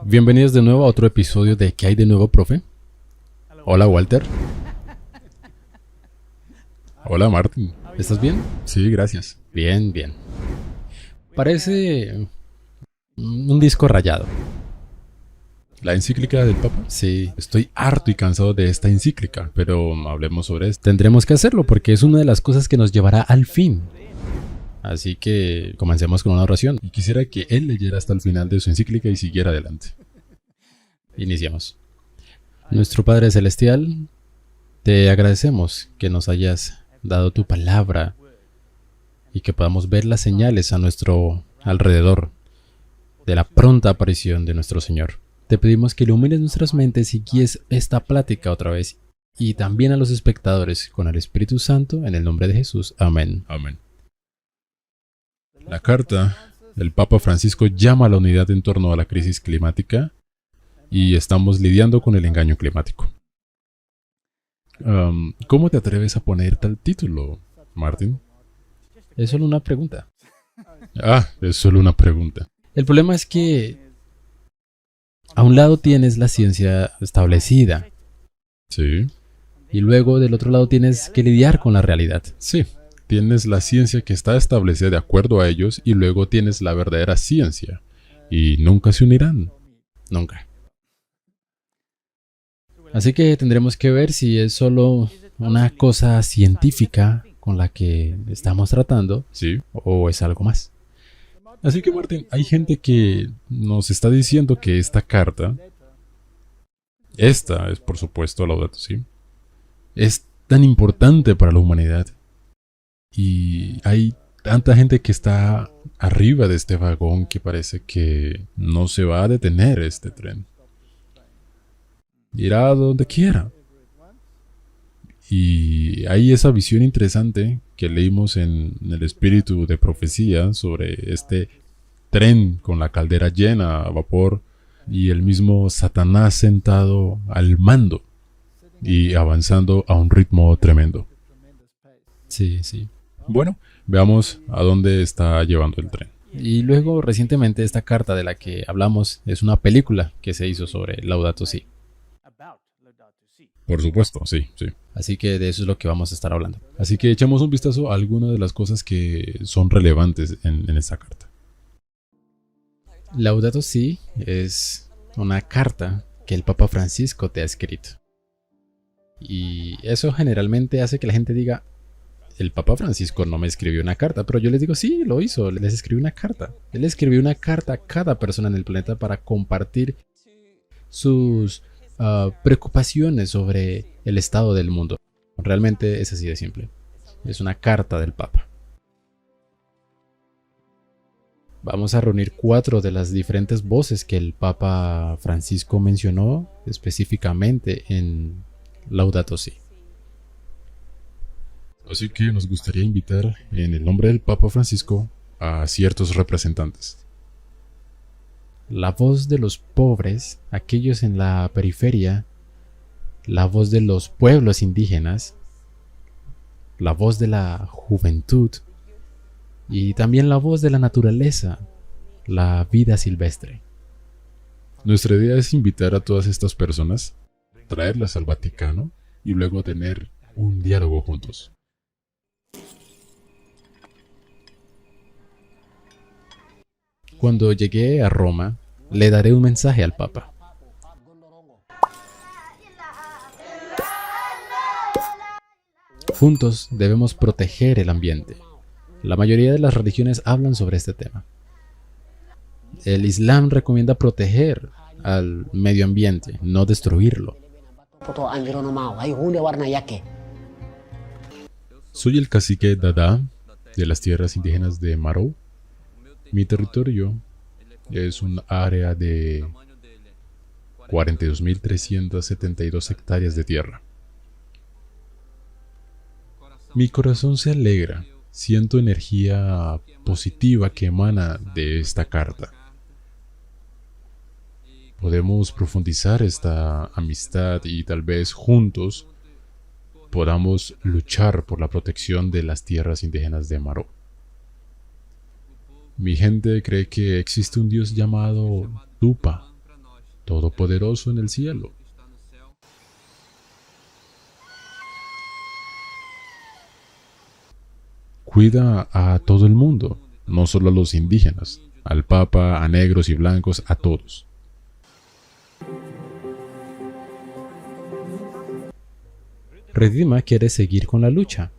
Bienvenidos de nuevo a otro episodio de ¿Qué hay de nuevo, profe? Hola, Walter. Hola, Martín. ¿Estás bien? Sí, gracias. Bien, bien. Parece un disco rayado. ¿La encíclica del Papa? Sí, Estoy harto y cansado de esta encíclica, pero hablemos sobre esto. tendremos que hacerlo porque es una de las cosas que nos llevará al fin. Así que comencemos con una oración. Y quisiera que él leyera hasta el final de su encíclica y siguiera adelante. Iniciamos. Nuestro Padre Celestial, te agradecemos que nos hayas dado tu palabra y que podamos ver las señales a nuestro alrededor de la pronta aparición de nuestro Señor. Te pedimos que ilumines nuestras mentes y guíes esta plática otra vez y también a los espectadores con el Espíritu Santo en el nombre de Jesús. Amén. Amén. La carta del Papa Francisco llama a la unidad en torno a la crisis climática y estamos lidiando con el engaño climático. ¿Cómo te atreves a poner tal título, Martín? Es solo una pregunta. Es solo una pregunta. El problema es que a un lado tienes la ciencia establecida Sí, y luego del otro lado tienes que lidiar con la realidad. sí. Tienes la ciencia que está establecida de acuerdo a ellos y luego tienes la verdadera ciencia. Y nunca se unirán. Nunca. Así que tendremos que ver si es solo una cosa científica con la que estamos tratando Sí. o es algo más. Así que, Martín, hay gente que nos está diciendo que esta carta, esta es por supuesto Laudato Si, es tan importante para la humanidad. Y hay tanta gente que está arriba de este vagón que parece que no se va a detener este tren. Irá a donde quiera. Y hay esa visión interesante que leímos en el espíritu de profecía sobre este tren con la caldera llena a vapor y el mismo Satanás sentado al mando y avanzando a un ritmo tremendo. Sí, sí. Bueno, veamos a dónde está llevando el tren. Y luego recientemente esta carta de la que hablamos es una película que se hizo sobre Laudato Si. Por supuesto, sí, sí. Así que de eso es lo que vamos a estar hablando. Así que echemos un vistazo a algunas de las cosas que son relevantes en esta carta. Laudato Si es una carta que el Papa Francisco te ha escrito. Y eso generalmente hace que la gente diga, el Papa Francisco no me escribió una carta, pero yo les digo, sí, lo hizo, les escribió una carta. Él escribió una carta a cada persona en el planeta para compartir sus preocupaciones sobre el estado del mundo. Realmente es así de simple. Es una carta del Papa. Vamos a reunir 4 de las diferentes voces que el Papa Francisco mencionó específicamente en Laudato Si. Así que nos gustaría invitar en el nombre del Papa Francisco a ciertos representantes. La voz de los pobres, aquellos en la periferia, la voz de los pueblos indígenas, la voz de la juventud y también la voz de la naturaleza, la vida silvestre. Nuestra idea es invitar a todas estas personas, traerlas al Vaticano y luego tener un diálogo juntos. Cuando llegue a Roma, le daré un mensaje al Papa. Juntos debemos proteger el ambiente. La mayoría de las religiones hablan sobre este tema. El Islam recomienda proteger al medio ambiente, no destruirlo. Soy el cacique Dada de las tierras indígenas de Marou. Mi territorio es un área de 42.372 hectáreas de tierra. Mi corazón se alegra, siento energía positiva que emana de esta carta. Podemos profundizar esta amistad y tal vez juntos podamos luchar por la protección de las tierras indígenas de Marou. Mi gente cree que existe un dios llamado Tupa, todopoderoso en el cielo. Cuida a todo el mundo, no solo a los indígenas, al Papa, a negros y blancos, a todos. Ridhima quiere seguir con la lucha.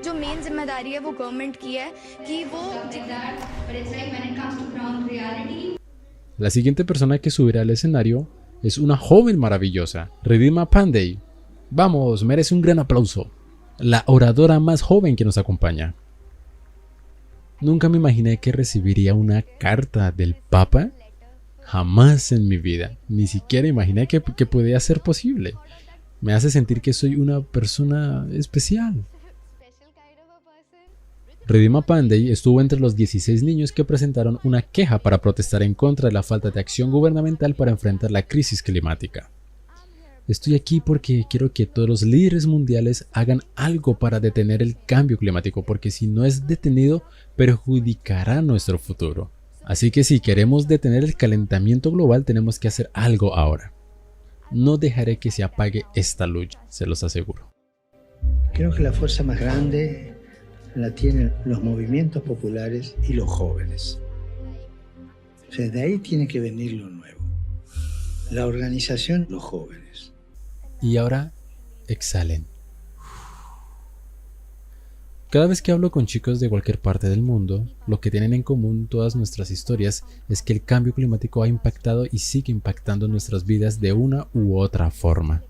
जो मेन जिम्मेदारी है वो गवर्नमेंट की है कि वो La siguiente persona que subirá al escenario es una joven maravillosa, Ridhima Pandey. Vamos, merece un gran aplauso. La oradora más joven que nos acompaña. Nunca me imaginé que recibiría una carta del Papa. Jamás en mi vida. Ni siquiera imaginé que podía ser posible. Me hace sentir que soy una persona especial. Ridhima Pandey estuvo entre los 16 niños que presentaron una queja para protestar en contra de la falta de acción gubernamental para enfrentar la crisis climática. Estoy aquí porque quiero que todos los líderes mundiales hagan algo para detener el cambio climático, porque si no es detenido, perjudicará nuestro futuro. Así que si queremos detener el calentamiento global, tenemos que hacer algo ahora. No dejaré que se apague esta lucha, se los aseguro. Creo que la fuerza más grande la tienen los movimientos populares y los jóvenes. O sea, de ahí tiene que venir lo nuevo. La organización, los jóvenes. Y ahora, exhalen. Cada vez que hablo con chicos de cualquier parte del mundo, lo que tienen en común todas nuestras historias es que el cambio climático ha impactado y sigue impactando nuestras vidas de una u otra forma.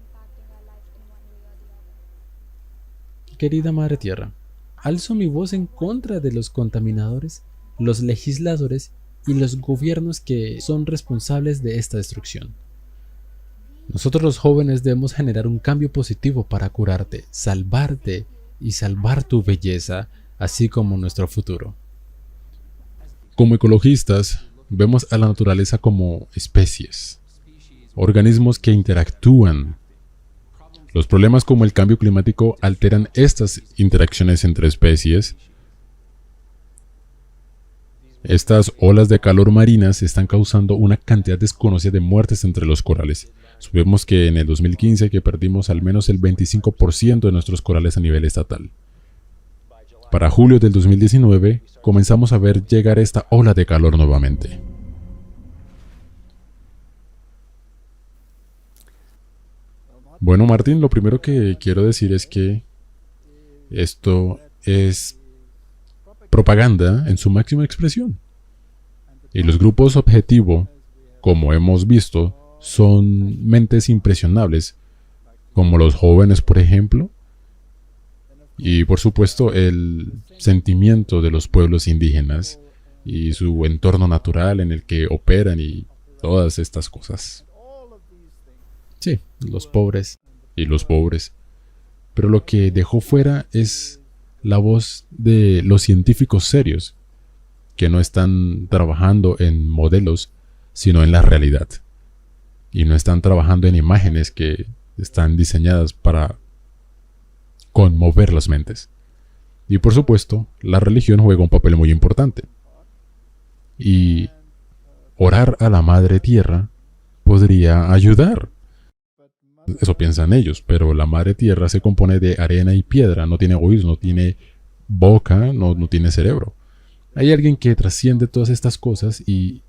Querida Madre Tierra, alzo mi voz en contra de los contaminadores, los legisladores y los gobiernos que son responsables de esta destrucción. Nosotros los jóvenes debemos generar un cambio positivo para curarte, salvarte y salvar tu belleza, así como nuestro futuro. Como ecologistas, vemos a la naturaleza como especies, organismos que interactúan. Los problemas como el cambio climático alteran estas interacciones entre especies. Estas olas de calor marinas están causando una cantidad desconocida de muertes entre los corales. Sabemos que en el 2015 que perdimos al menos el 25% de nuestros corales a nivel estatal. Para julio del 2019 comenzamos a ver llegar esta ola de calor nuevamente. Bueno, Martín, lo primero que quiero decir es que esto es propaganda en su máxima expresión. Y los grupos objetivo, como hemos visto, son mentes impresionables, como los jóvenes, por ejemplo, y por supuesto el sentimiento de los pueblos indígenas y su entorno natural en el que operan y todas estas cosas. Sí, los pobres. Y los pobres. Pero lo que dejó fuera es la voz de los científicos serios, que no están trabajando en modelos, sino en la realidad. Y no están trabajando en imágenes que están diseñadas para conmover las mentes. Y por supuesto, la religión juega un papel muy importante. Y orar a la Madre Tierra podría ayudar. Eso piensan ellos, pero la Madre Tierra se compone de arena y piedra, no tiene oídos, no tiene boca, no tiene cerebro. Hay alguien que trasciende todas estas cosas y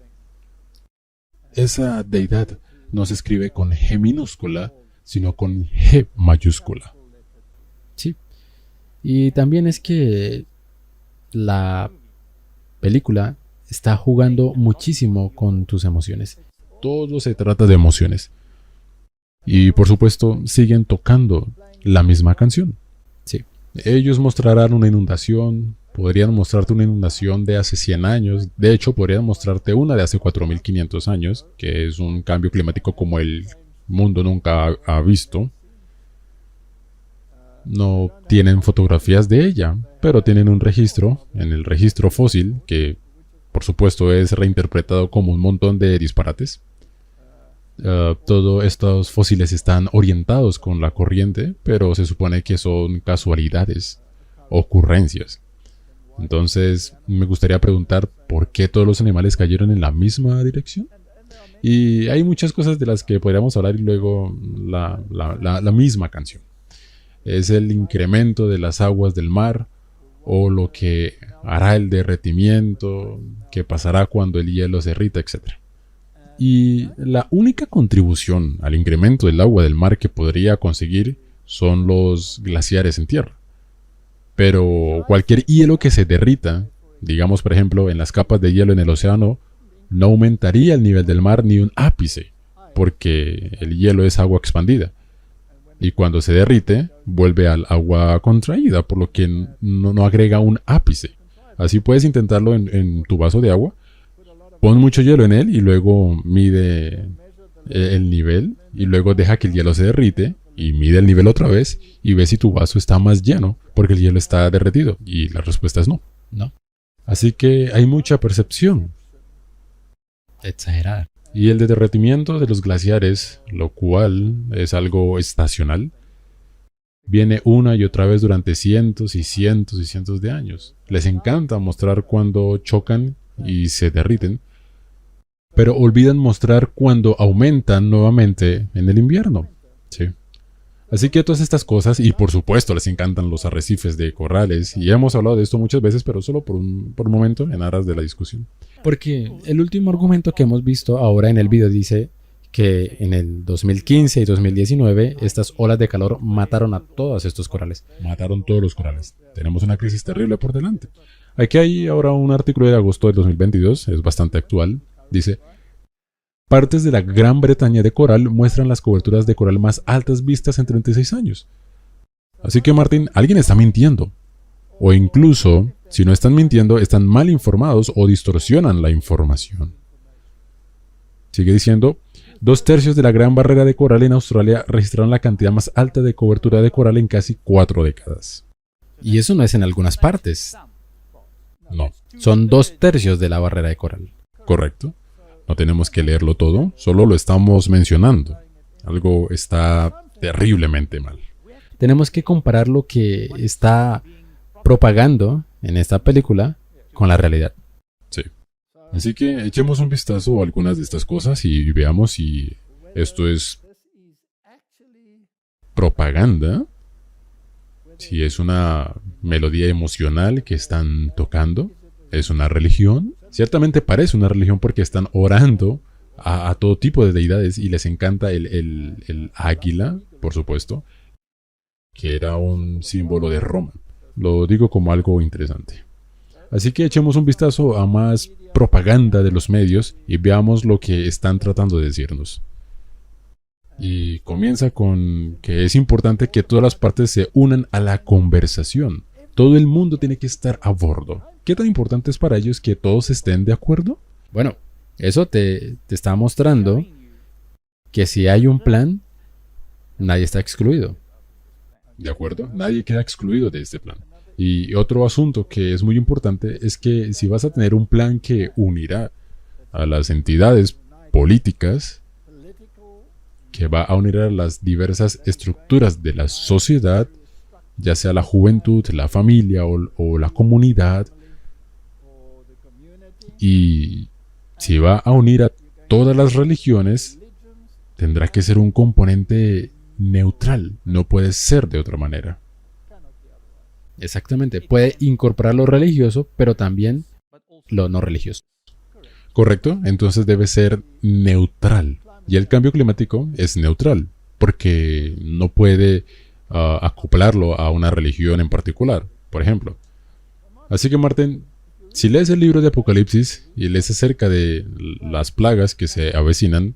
esa deidad no se escribe con G minúscula, sino con G mayúscula. Sí. Y también es que la película está jugando muchísimo con tus emociones. Todo se trata de emociones. Y por supuesto siguen tocando la misma canción. Sí. Ellos mostrarán una inundación, podrían mostrarte una inundación de hace 100 años, de hecho podrían mostrarte una de hace 4500 años, que es un cambio climático como el mundo nunca ha visto. No tienen fotografías de ella, pero tienen un registro, en el registro fósil, que por supuesto es reinterpretado como un montón de disparates. Todos estos fósiles están orientados con la corriente, pero se supone que son casualidades, ocurrencias. Entonces me gustaría preguntar por qué todos los animales cayeron en la misma dirección. Y hay muchas cosas de las que podríamos hablar y luego la misma canción. Es el incremento de las aguas del mar o lo que hará el derretimiento, qué pasará cuando el hielo se derrita, etc. Y la única contribución al incremento del agua del mar que podría conseguir son los glaciares en tierra. Pero cualquier hielo que se derrita, digamos por ejemplo en las capas de hielo en el océano, no aumentaría el nivel del mar ni un ápice, porque el hielo es agua expandida. Y cuando se derrite, vuelve al agua contraída, por lo que no agrega un ápice. Así puedes intentarlo en tu vaso de agua. Pon mucho hielo en él y luego mide el nivel. Y luego deja que el hielo se derrite y mide el nivel otra vez y ve si tu vaso está más lleno porque el hielo está derretido. Y la respuesta es no. No. Así que hay mucha percepción. Exagerada. Y el derretimiento de los glaciares, lo cual es algo estacional, viene una y otra vez durante cientos y cientos y cientos de años. Les encanta mostrar cuando chocan y se derriten, pero olvidan mostrar cuando aumentan nuevamente en el invierno. Sí. Así que todas estas cosas, y por supuesto les encantan los arrecifes de corales, y hemos hablado de esto muchas veces, pero solo por un momento en aras de la discusión. Porque el último argumento que hemos visto ahora en el video dice que en el 2015 y 2019 estas olas de calor mataron a todos estos corales. Mataron todos los corales. Tenemos una crisis terrible por delante. Aquí hay ahora un artículo de agosto del 2022, es bastante actual. Dice: partes de la Gran Bretaña de coral muestran las coberturas de coral más altas vistas en 36 años. Así que, Martín, alguien está mintiendo. O incluso, si no están mintiendo, están mal informados o distorsionan la información. Sigue diciendo: 2/3 de la Gran Barrera de Coral en Australia registraron la cantidad más alta de cobertura de coral en casi 4 décadas. Y eso no es en algunas partes. No. Son 2/3 de la barrera de coral. Correcto. No tenemos que leerlo todo, solo lo estamos mencionando. Algo está terriblemente mal. Tenemos que comparar lo que está propagando en esta película con la realidad. Sí. Así que echemos un vistazo a algunas de estas cosas y veamos si esto es propaganda, si es una melodía emocional que están tocando, es una religión. Ciertamente parece una religión porque están orando a todo tipo de deidades y les encanta el águila, por supuesto, que era un símbolo de Roma. Lo digo como algo interesante. Así que echemos un vistazo a más propaganda de los medios y veamos lo que están tratando de decirnos. Y comienza con que es importante que todas las partes se unan a la conversación. Todo el mundo tiene que estar a bordo. ¿Qué tan importante es para ellos que todos estén de acuerdo? Bueno, eso te está mostrando que si hay un plan, nadie está excluido. ¿De acuerdo? Nadie queda excluido de este plan. Y otro asunto que es muy importante es que si vas a tener un plan que unirá a las entidades políticas, que va a unir a las diversas estructuras de la sociedad, ya sea la juventud, la familia o la comunidad, y si va a unir a todas las religiones, tendrá que ser un componente neutral, no puede ser de otra manera. Exactamente, puede incorporar lo religioso, pero también lo no religioso. ¿Correcto? Entonces debe ser neutral. Y el cambio climático es neutral, porque no puede acoplarlo a una religión en particular, por ejemplo. Así que, Martín, si lees el libro de Apocalipsis y lees acerca de las plagas que se avecinan,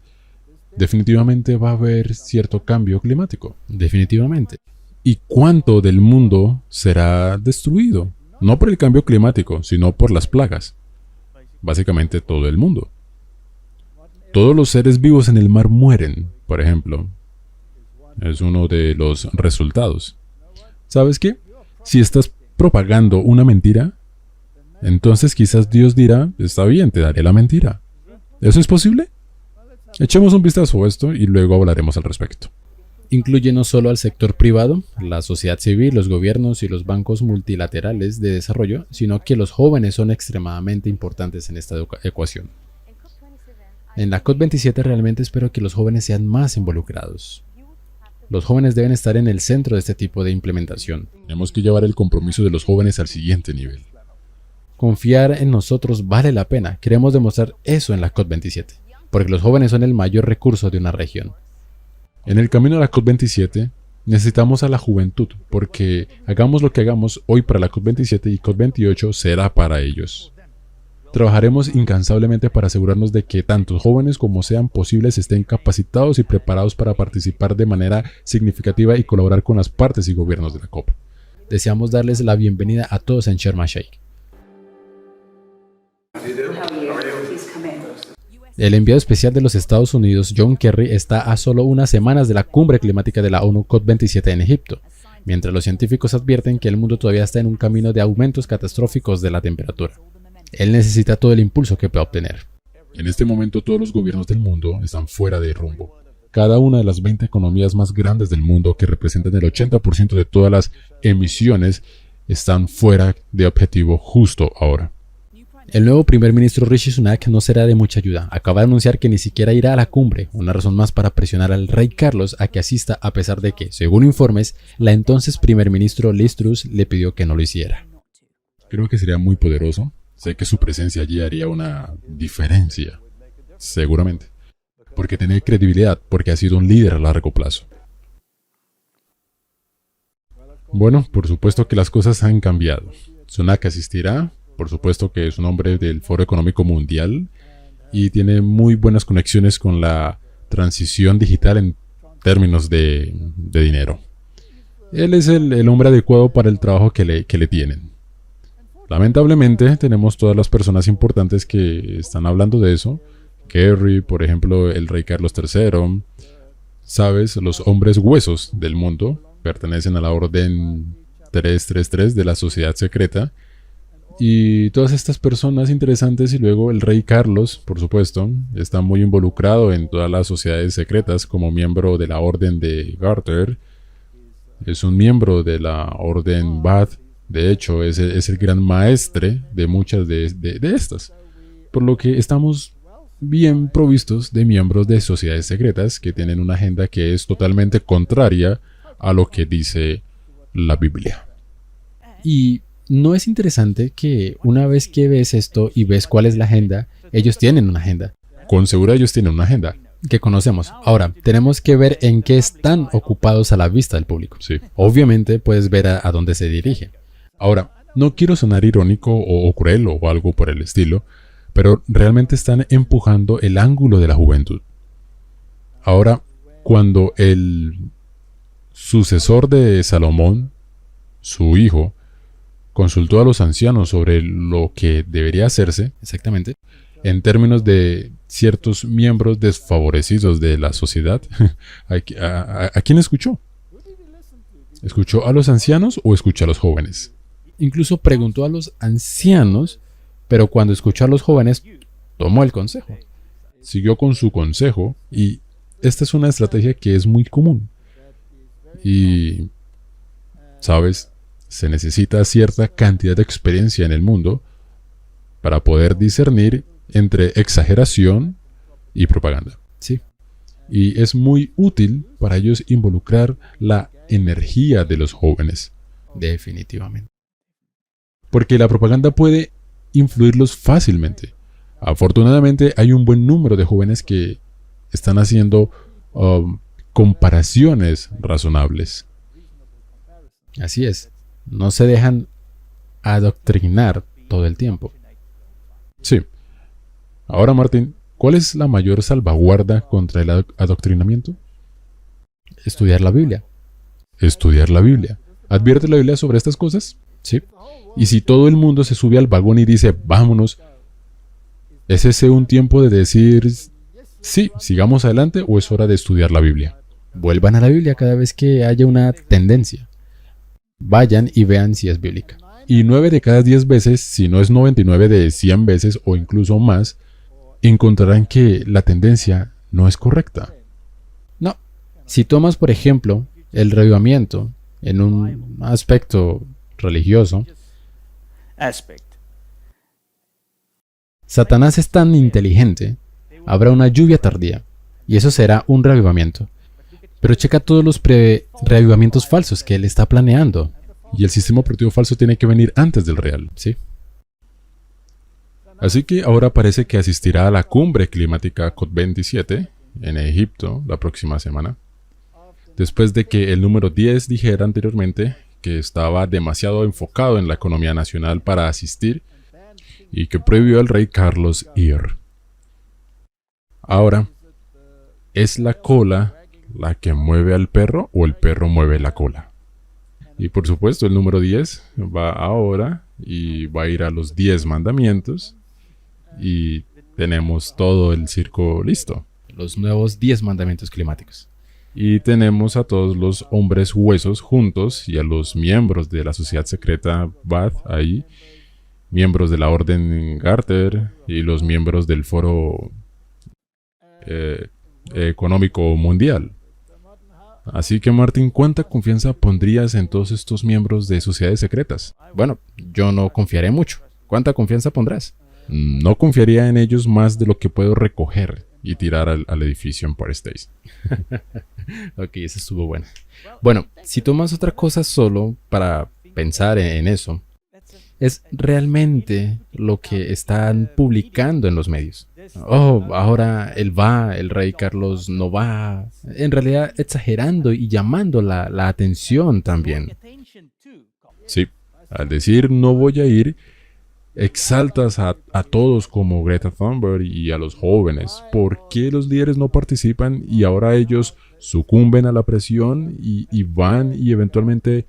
definitivamente va a haber cierto cambio climático. Definitivamente. ¿Y cuánto del mundo será destruido? No por el cambio climático, sino por las plagas. Básicamente todo el mundo. Todos los seres vivos en el mar mueren, por ejemplo. Es uno de los resultados. ¿Sabes qué? Si estás propagando una mentira, entonces quizás Dios dirá: está bien, te daré la mentira. ¿Eso es posible? Echemos un vistazo a esto y luego hablaremos al respecto. Incluye no solo al sector privado, la sociedad civil, los gobiernos y los bancos multilaterales de desarrollo, sino que los jóvenes son extremadamente importantes en esta ecuación. En la COP27 realmente espero que los jóvenes sean más involucrados. Los jóvenes deben estar en el centro de este tipo de implementación. Tenemos que llevar el compromiso de los jóvenes al siguiente nivel. Confiar en nosotros vale la pena. Queremos demostrar eso en la COP27, porque los jóvenes son el mayor recurso de una región. En el camino a la COP27 necesitamos a la juventud, porque hagamos lo que hagamos hoy para la COP27 y COP28 será para ellos. Trabajaremos incansablemente para asegurarnos de que tanto jóvenes como sean posibles estén capacitados y preparados para participar de manera significativa y colaborar con las partes y gobiernos de la COP. Deseamos darles la bienvenida a todos en Sharm el-Sheikh. El enviado especial de los Estados Unidos, John Kerry, está a solo unas semanas de la cumbre climática de la ONU COP27 en Egipto, mientras los científicos advierten que el mundo todavía está en un camino de aumentos catastróficos de la temperatura. Él necesita todo el impulso que pueda obtener. En este momento todos los gobiernos del mundo están fuera de rumbo. Cada una de las 20 economías más grandes del mundo, que representan el 80% de todas las emisiones, están fuera de objetivo justo ahora. El nuevo primer ministro Rishi Sunak no será de mucha ayuda. Acaba de anunciar que ni siquiera irá a la cumbre, una razón más para presionar al rey Carlos a que asista, a pesar de que, según informes, la entonces primer ministro Liz Truss le pidió que no lo hiciera. Creo que sería muy poderoso. Sé que su presencia allí haría una diferencia, seguramente, porque tiene credibilidad, porque ha sido un líder a largo plazo. Bueno, por supuesto que las cosas han cambiado. Sunak asistirá, por supuesto que es un hombre del Foro Económico Mundial y tiene muy buenas conexiones con la transición digital en términos de dinero. Él es el hombre adecuado para el trabajo que le tienen. Lamentablemente tenemos todas las personas importantes que están hablando de eso. Kerry, por ejemplo, el rey Carlos III. Sabes, los hombres huesos del mundo pertenecen a la orden 333 de la sociedad secreta. Y todas estas personas interesantes, y luego el rey Carlos, por supuesto, está muy involucrado en todas las sociedades secretas como miembro de la orden de Garter. Es un miembro de la orden Ba'ath. De hecho, es el gran maestre de muchas de estas. Por lo que estamos bien provistos de miembros de sociedades secretas que tienen una agenda que es totalmente contraria a lo que dice la Biblia. Y ¿no es interesante que una vez que ves esto y ves cuál es la agenda, ellos tienen una agenda? Con seguridad ellos tienen una agenda. Que conocemos. Ahora, tenemos que ver en qué están ocupados a la vista del público. Sí. Obviamente puedes ver a dónde se dirige. Ahora, no quiero sonar irónico o cruel o algo por el estilo, pero realmente están empujando el ángulo de la juventud. Ahora, cuando el sucesor de Salomón, su hijo, consultó a los ancianos sobre lo que debería hacerse, Exactamente. en términos de ciertos miembros desfavorecidos de la sociedad, ¿a quién escuchó? ¿Escuchó a los ancianos o escuchó a los jóvenes? Incluso preguntó a los ancianos, pero cuando escuchó a los jóvenes, tomó el consejo. Siguió con su consejo, y esta es una estrategia que es muy común. Y, ¿sabes? Se necesita cierta cantidad de experiencia en el mundo para poder discernir entre exageración y propaganda. Sí. Y es muy útil para ellos involucrar la energía de los jóvenes. Definitivamente. Porque la propaganda puede influirlos fácilmente. Afortunadamente hay un buen número de jóvenes que están haciendo comparaciones razonables. Así es. No se dejan adoctrinar todo el tiempo. Sí. Ahora, Martín, ¿cuál es la mayor salvaguarda contra el adoctrinamiento? Estudiar la Biblia. Estudiar la Biblia. ¿Advierte la Biblia sobre estas cosas? Sí. Y si todo el mundo se sube al vagón y dice, vámonos, ¿es ese un tiempo de decir, sí, sigamos adelante, o es hora de estudiar la Biblia? Vuelvan a la Biblia cada vez que haya una tendencia. Vayan y vean si es bíblica. Y 9 de cada 10 veces, si no es 99 de 100 veces o incluso más, encontrarán que la tendencia no es correcta. No. Si tomas, por ejemplo, el reavivamiento en un aspecto religioso, Satanás es tan inteligente, habrá una lluvia tardía, y eso será un reavivamiento. Pero checa todos los reavivamientos falsos que él está planeando. Y el sistema operativo falso tiene que venir antes del real. Sí. Así que ahora parece que asistirá a la cumbre climática COP27 en Egipto la próxima semana. Después de que el número 10 dijera anteriormente que estaba demasiado enfocado en la economía nacional para asistir y que prohibió al rey Carlos ir. Ahora, ¿es la cola la que mueve al perro o el perro mueve la cola? Y por supuesto el número 10 va ahora y va a ir a los 10 mandamientos y tenemos todo el circo listo. Los nuevos 10 mandamientos climáticos. Y tenemos a todos los hombres huesos juntos y a los miembros de la sociedad secreta Ba'ath ahí, miembros de la Orden Garter y los miembros del Foro Económico Mundial. Así que Martín, ¿cuánta confianza pondrías en todos estos miembros de sociedades secretas? Bueno, yo no confiaré mucho. ¿Cuánta confianza pondrás? No confiaría en ellos más de lo que puedo recoger y tirar al edificio Empire State. Ok, esa estuvo buena. Bueno, si tomas otra cosa solo para pensar en eso, es realmente lo que están publicando en los medios. Oh, ahora él va, el rey Carlos no va. En realidad exagerando y llamando la atención también. Sí, al decir no voy a ir, exaltas a todos como Greta Thunberg y a los jóvenes. ¿Por qué los líderes no participan y ahora ellos sucumben a la presión y van y eventualmente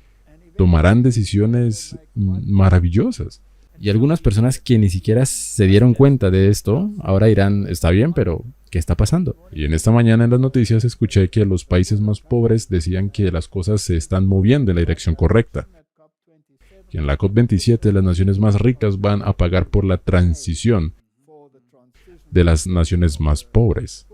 tomarán decisiones maravillosas? Y algunas personas que ni siquiera se dieron cuenta de esto, ahora dirán, está bien, pero ¿qué está pasando? Y en esta mañana en las noticias escuché que los países más pobres decían que las cosas se están moviendo en la dirección correcta. Que en la COP27 las naciones más ricas van a pagar por la transición de las naciones más pobres.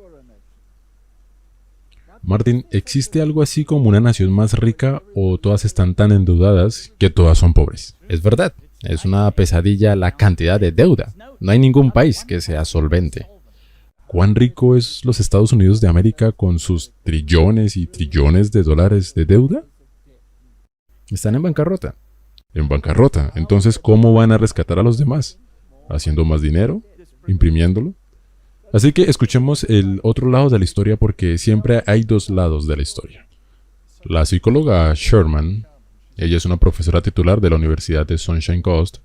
Martín, ¿existe algo así como una nación más rica o todas están tan endeudadas que todas son pobres? Es verdad, es una pesadilla la cantidad de deuda. No hay ningún país que sea solvente. ¿Cuán rico es los Estados Unidos de América con sus trillones y trillones de dólares de deuda? Están en bancarrota. En bancarrota. Entonces, ¿cómo van a rescatar a los demás? ¿Haciendo más dinero? ¿Imprimiéndolo? Así que escuchemos el otro lado de la historia porque siempre hay dos lados de la historia. La psicóloga Sherman, ella es una profesora titular de la Universidad de Sunshine Coast,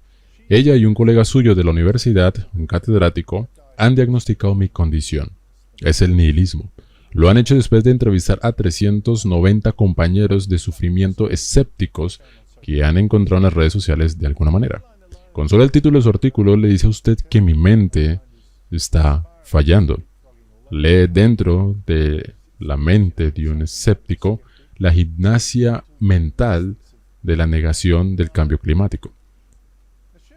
ella y un colega suyo de la universidad, un catedrático, han diagnosticado mi condición. Es el nihilismo. Lo han hecho después de entrevistar a 390 compañeros de sufrimiento escépticos que han encontrado en las redes sociales de alguna manera. Con solo el título de su artículo le dice a usted que mi mente está fallando. Lee dentro de la mente de un escéptico la gimnasia mental de la negación del cambio climático.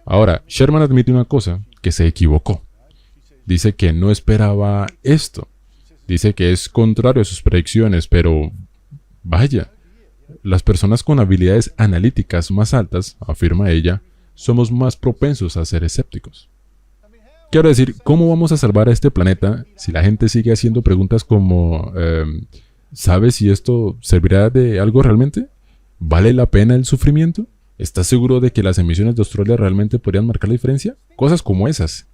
Ahora, Sherman admite una cosa, que se equivocó. Dice que no esperaba esto. Dice que es contrario a sus predicciones, pero vaya, las personas con habilidades analíticas más altas, afirma ella, somos más propensos a ser escépticos. Quiero decir, ¿cómo vamos a salvar a este planeta si la gente sigue haciendo preguntas como ¿sabes si esto servirá de algo realmente? ¿Vale la pena el sufrimiento? ¿Estás seguro de que las emisiones de Australia realmente podrían marcar la diferencia? Cosas como esas.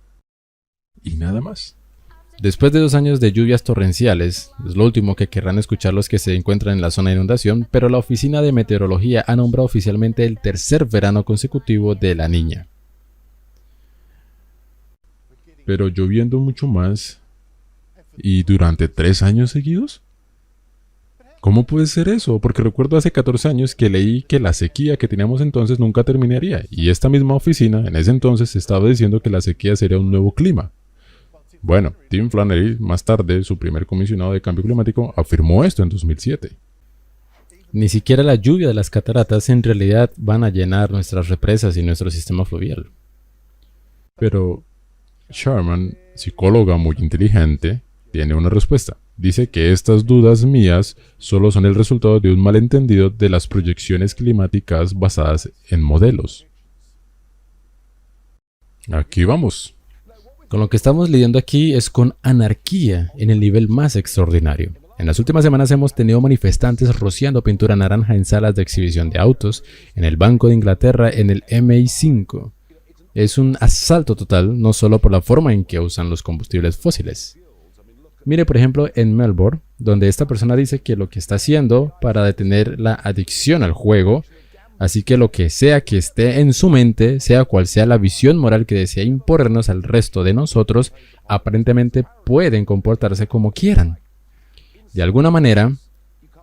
Y nada más. Después de 2 años de lluvias torrenciales, es lo último que querrán escuchar los que se encuentran en la zona de inundación, pero la Oficina de Meteorología ha nombrado oficialmente el tercer verano consecutivo de La Niña. Pero lloviendo mucho más y durante 3 años seguidos. ¿Cómo puede ser eso? Porque recuerdo hace 14 años que leí que la sequía que teníamos entonces nunca terminaría, y esta misma oficina en ese entonces estaba diciendo que la sequía sería un nuevo clima. Bueno, Tim Flannery, más tarde, su primer comisionado de cambio climático, afirmó esto en 2007. Ni siquiera la lluvia de las cataratas en realidad van a llenar nuestras represas y nuestro sistema fluvial. Pero Sherman, psicóloga muy inteligente, tiene una respuesta. Dice que estas dudas mías solo son el resultado de un malentendido de las proyecciones climáticas basadas en modelos. Aquí vamos. Con lo que estamos lidiando aquí es con anarquía en el nivel más extraordinario. En las últimas semanas hemos tenido manifestantes rociando pintura naranja en salas de exhibición de autos, en el Banco de Inglaterra, en el MI5. Es un asalto total, no solo por la forma en que usan los combustibles fósiles. Mire, por ejemplo, en Melbourne, donde esta persona dice que lo que está haciendo para detener la adicción al juego, así que lo que sea que esté en su mente, sea cual sea la visión moral que desea imponernos al resto de nosotros, aparentemente pueden comportarse como quieran. De alguna manera,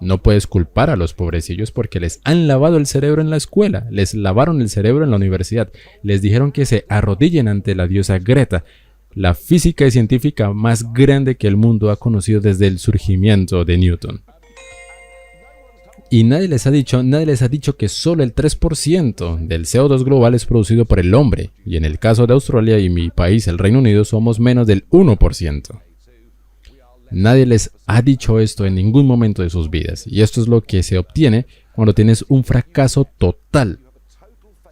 no puedes culpar a los pobrecillos porque les han lavado el cerebro en la escuela, les lavaron el cerebro en la universidad, les dijeron que se arrodillen ante la diosa Greta, la física y científica más grande que el mundo ha conocido desde el surgimiento de Newton. Y nadie les ha dicho que solo el 3% del CO2 global es producido por el hombre, y en el caso de Australia y mi país, el Reino Unido, somos menos del 1%. Nadie les ha dicho esto en ningún momento de sus vidas, y esto es lo que se obtiene cuando tienes un fracaso total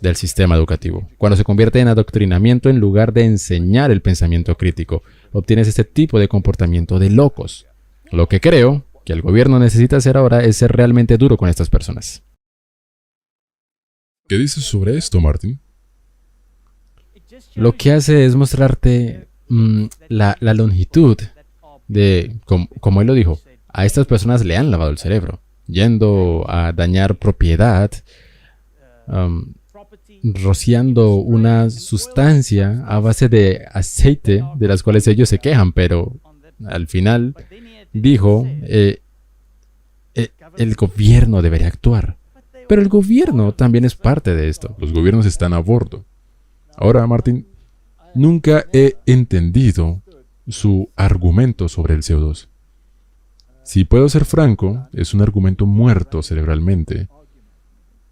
del sistema educativo. Cuando se convierte en adoctrinamiento en lugar de enseñar el pensamiento crítico, obtienes este tipo de comportamiento de locos. Lo que creo que el gobierno necesita hacer ahora es ser realmente duro con estas personas. ¿Qué dices sobre esto, Martin? Lo que hace es mostrarte la longitud de, como él lo dijo, a estas personas le han lavado el cerebro, yendo a dañar propiedad, rociando una sustancia a base de aceite de las cuales ellos se quejan, pero al final dijo, el gobierno debería actuar. Pero el gobierno también es parte de esto. Los gobiernos están a bordo. Ahora, Martin, nunca he entendido su argumento sobre el CO2. Si puedo ser franco, es un argumento muerto cerebralmente,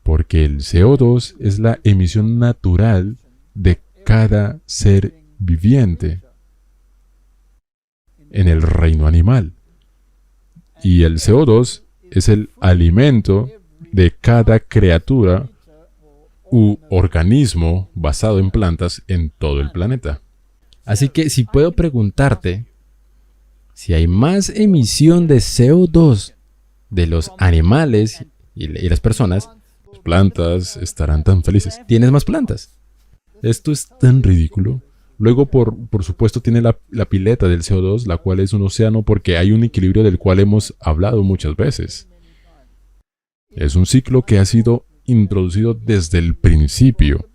porque el CO2 es la emisión natural de cada ser viviente en el reino animal. Y el CO2 es el alimento de cada criatura u organismo basado en plantas en todo el planeta. Así que si puedo preguntarte, si hay más emisión de CO2 de los animales y las personas, Las plantas estarán tan felices. tienes más plantas. Esto es tan ridículo. Luego, por supuesto, tiene la pileta del CO2, la cual es un océano porque hay un equilibrio del cual hemos hablado muchas veces. Es un ciclo que ha sido introducido desde el principio.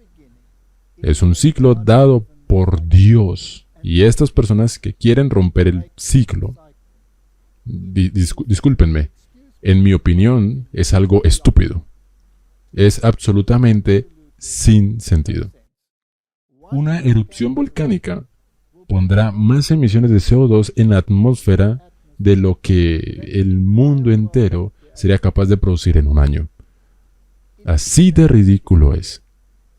Es un ciclo dado por Dios. Y estas personas que quieren romper el ciclo, discúlpenme, en mi opinión, es algo estúpido. Es absolutamente sin sentido. Una erupción volcánica pondrá más emisiones de CO2 en la atmósfera de lo que el mundo entero sería capaz de producir en un año. Así de ridículo es.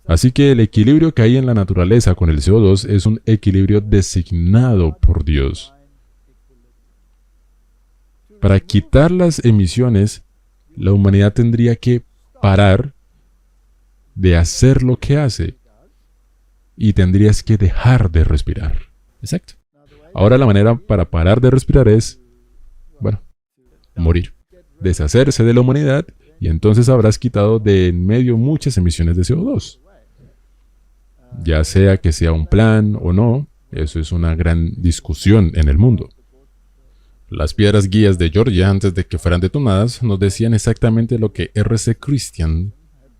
Así que el equilibrio que hay en la naturaleza con el CO2 es un equilibrio designado por Dios. Para quitar las emisiones, la humanidad tendría que parar de hacer lo que hace y tendrías que dejar de respirar. Exacto. Ahora la manera para parar de respirar es, morir. Deshacerse de la humanidad y entonces habrás quitado de en medio muchas emisiones de CO2. Ya sea que sea un plan o no, eso es una gran discusión en el mundo. Las piedras guías de Georgia, antes de que fueran detonadas, nos decían exactamente lo que R.C. Christian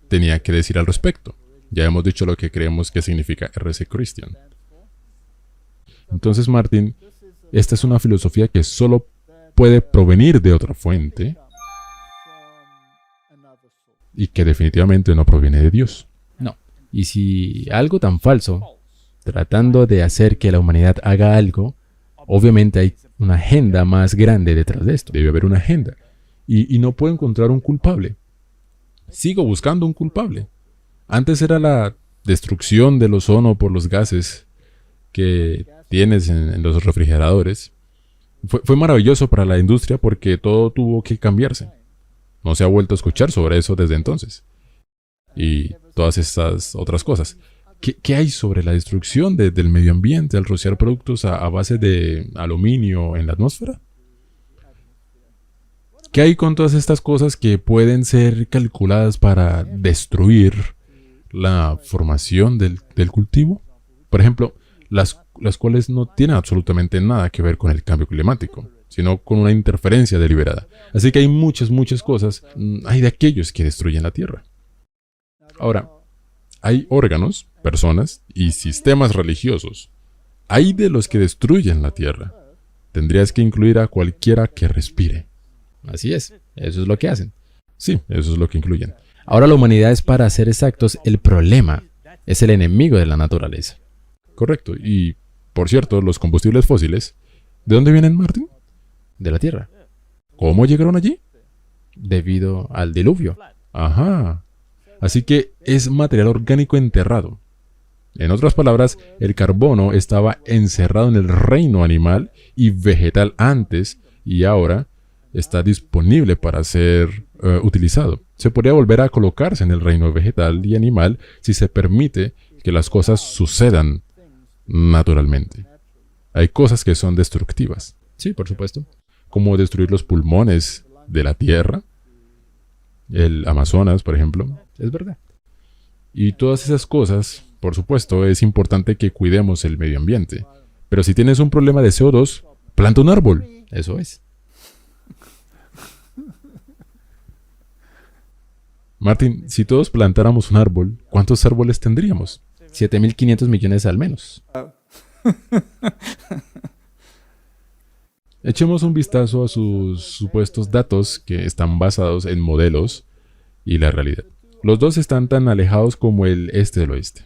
tenía que decir al respecto. Ya hemos dicho lo que creemos que significa R.C. Christian. Entonces, Martin, esta es una filosofía que solo puede provenir de otra fuente y que definitivamente no proviene de Dios. No. Y si algo tan falso, tratando de hacer que la humanidad haga algo, obviamente hay una agenda más grande detrás de esto. Debe haber una agenda. Y no puedo encontrar un culpable. Sigo buscando un culpable. Antes era la destrucción del ozono por los gases que tienes en los refrigeradores. Fue maravilloso para la industria porque todo tuvo que cambiarse. No se ha vuelto a escuchar sobre eso desde entonces. Y todas estas otras cosas. ¿Qué hay sobre la destrucción del medio ambiente al rociar productos a base de aluminio en la atmósfera? ¿Qué hay con todas estas cosas que pueden ser calculadas para destruir la formación del cultivo? Por ejemplo, las cuales no tienen absolutamente nada que ver con el cambio climático, sino con una interferencia deliberada. Así que hay muchas cosas, hay de aquellos que destruyen la Tierra. Ahora, hay órganos, personas y sistemas religiosos. Hay de los que destruyen la Tierra. Tendrías que incluir a cualquiera que respire. Así es, eso es lo que hacen. Sí, eso es lo que incluyen. Ahora la humanidad es, para ser exactos, el problema. Es el enemigo de la naturaleza. Correcto. Y, por cierto, los combustibles fósiles, ¿de dónde vienen, Martín? De la Tierra. ¿Cómo llegaron allí? Debido al diluvio. Ajá. Así que es material orgánico enterrado. En otras palabras, el carbono estaba encerrado en el reino animal y vegetal antes y ahora está disponible para ser utilizado. Se podría volver a colocarse en el reino vegetal y animal si se permite que las cosas sucedan naturalmente. Hay cosas que son destructivas, Sí, por supuesto. como destruir los pulmones de la tierra, el Amazonas, por ejemplo. Es verdad. Y todas esas cosas, por supuesto, es importante que cuidemos el medio ambiente. Pero si tienes un problema de CO2, planta un árbol. Eso es. Martín, si todos plantáramos un árbol, ¿cuántos árboles tendríamos? 7.500 millones al menos. Echemos un vistazo a sus supuestos datos que están basados en modelos y la realidad. Los dos están tan alejados como el este del oeste.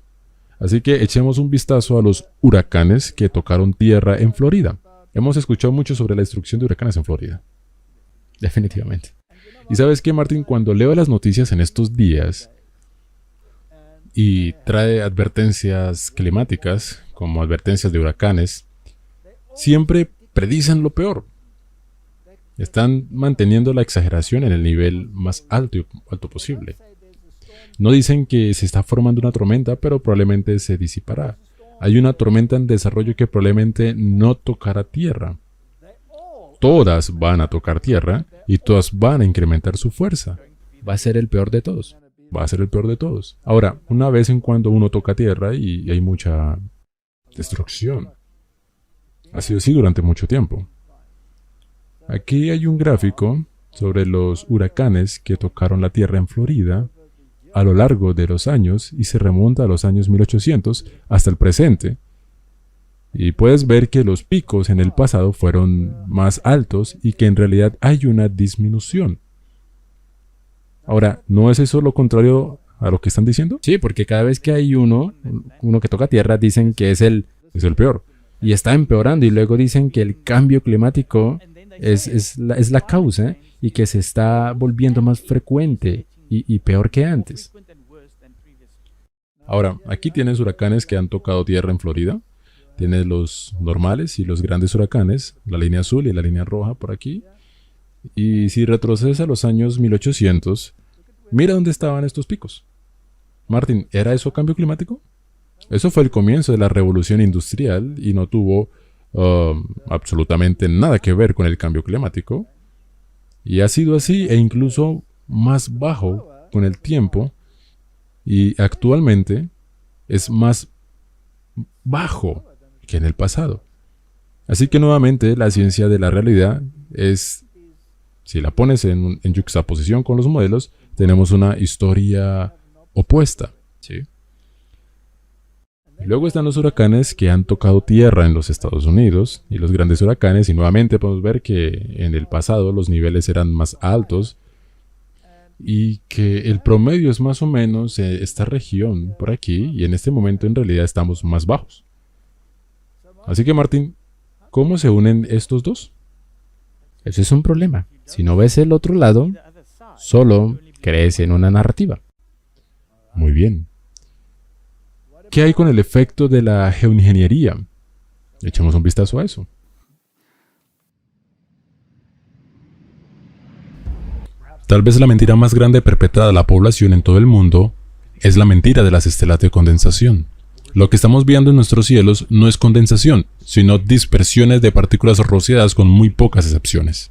Así que echemos un vistazo a los huracanes que tocaron tierra en Florida. Hemos escuchado mucho sobre la destrucción de huracanes en Florida. Definitivamente. Y sabes qué, Martín, cuando leo las noticias en estos días y trae advertencias climáticas, como advertencias de huracanes, siempre predicen lo peor. Están manteniendo la exageración en el nivel más alto posible. No dicen que se está formando una tormenta, pero probablemente se disipará. Hay una tormenta en desarrollo que probablemente no tocará tierra. Todas van a tocar tierra y todas van a incrementar su fuerza. Va a ser el peor de todos. Va a ser el peor de todos. Ahora, una vez en cuando uno toca tierra y hay mucha destrucción. Ha sido así durante mucho tiempo. Aquí hay un gráfico sobre los huracanes que tocaron la tierra en Florida a lo largo de los años y se remonta a los años 1800 hasta el presente. Y puedes ver que los picos en el pasado fueron más altos y que en realidad hay una disminución. Ahora, ¿no es eso lo contrario a lo que están diciendo? Sí, porque cada vez que hay uno que toca tierra, dicen que es el... Es el peor. Y está empeorando, y luego dicen que el cambio climático es la causa y que se está volviendo más frecuente y peor que antes. Ahora, aquí tienes huracanes que han tocado tierra en Florida. Tienes los normales y los grandes huracanes, la línea azul y la línea roja por aquí. Y si retrocedes a los años 1800, mira dónde estaban estos picos. Martín, ¿era eso cambio climático? Eso fue el comienzo de la revolución industrial y no tuvo absolutamente nada que ver con el cambio climático. Y ha sido así e incluso más bajo con el tiempo. Y actualmente es más bajo que en el pasado. Así que nuevamente la ciencia de la realidad es, si la pones en yuxtaposición con los modelos, tenemos una historia opuesta. Sí. Luego están los huracanes que han tocado tierra en los Estados Unidos y los grandes huracanes, y nuevamente podemos ver que en el pasado los niveles eran más altos y que el promedio es más o menos esta región por aquí, y en este momento en realidad estamos más bajos. Así que Martín, ¿cómo se unen estos dos? Eso es un problema. Si no ves el otro lado, solo crees en una narrativa. Muy bien. ¿Qué hay con el efecto de la geoingeniería? Echemos un vistazo a eso. Tal vez la mentira más grande perpetrada a la población en todo el mundo es la mentira de las estelas de condensación. Lo que estamos viendo en nuestros cielos no es condensación, sino dispersiones de partículas rociadas con muy pocas excepciones.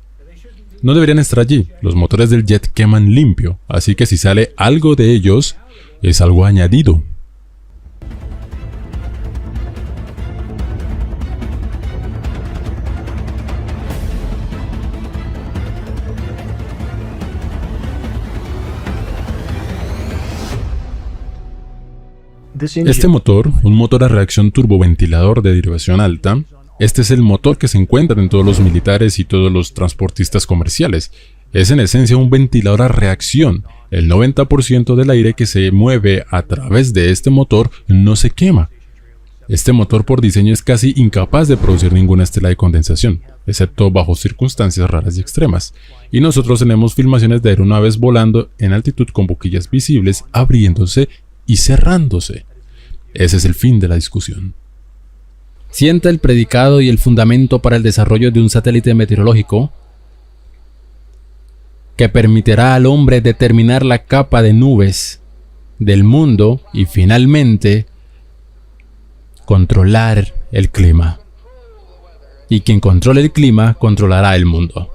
No deberían estar allí, los motores del jet queman limpio, así que si sale algo de ellos, es algo añadido. Este motor, un motor a reacción turboventilador de derivación alta, este es el motor que se encuentra en todos los militares y todos los transportistas comerciales. Es en esencia un ventilador a reacción. El 90% del aire que se mueve a través de este motor no se quema. Este motor por diseño es casi incapaz de producir ninguna estela de condensación, excepto bajo circunstancias raras y extremas. Y nosotros tenemos filmaciones de aeronaves volando en altitud con boquillas visibles abriéndose y cerrándose. Ese es el fin de la discusión. Sienta el predicado y el fundamento para el desarrollo de un satélite meteorológico que permitirá al hombre determinar la capa de nubes del mundo y finalmente controlar el clima. Y quien controle el clima controlará el mundo.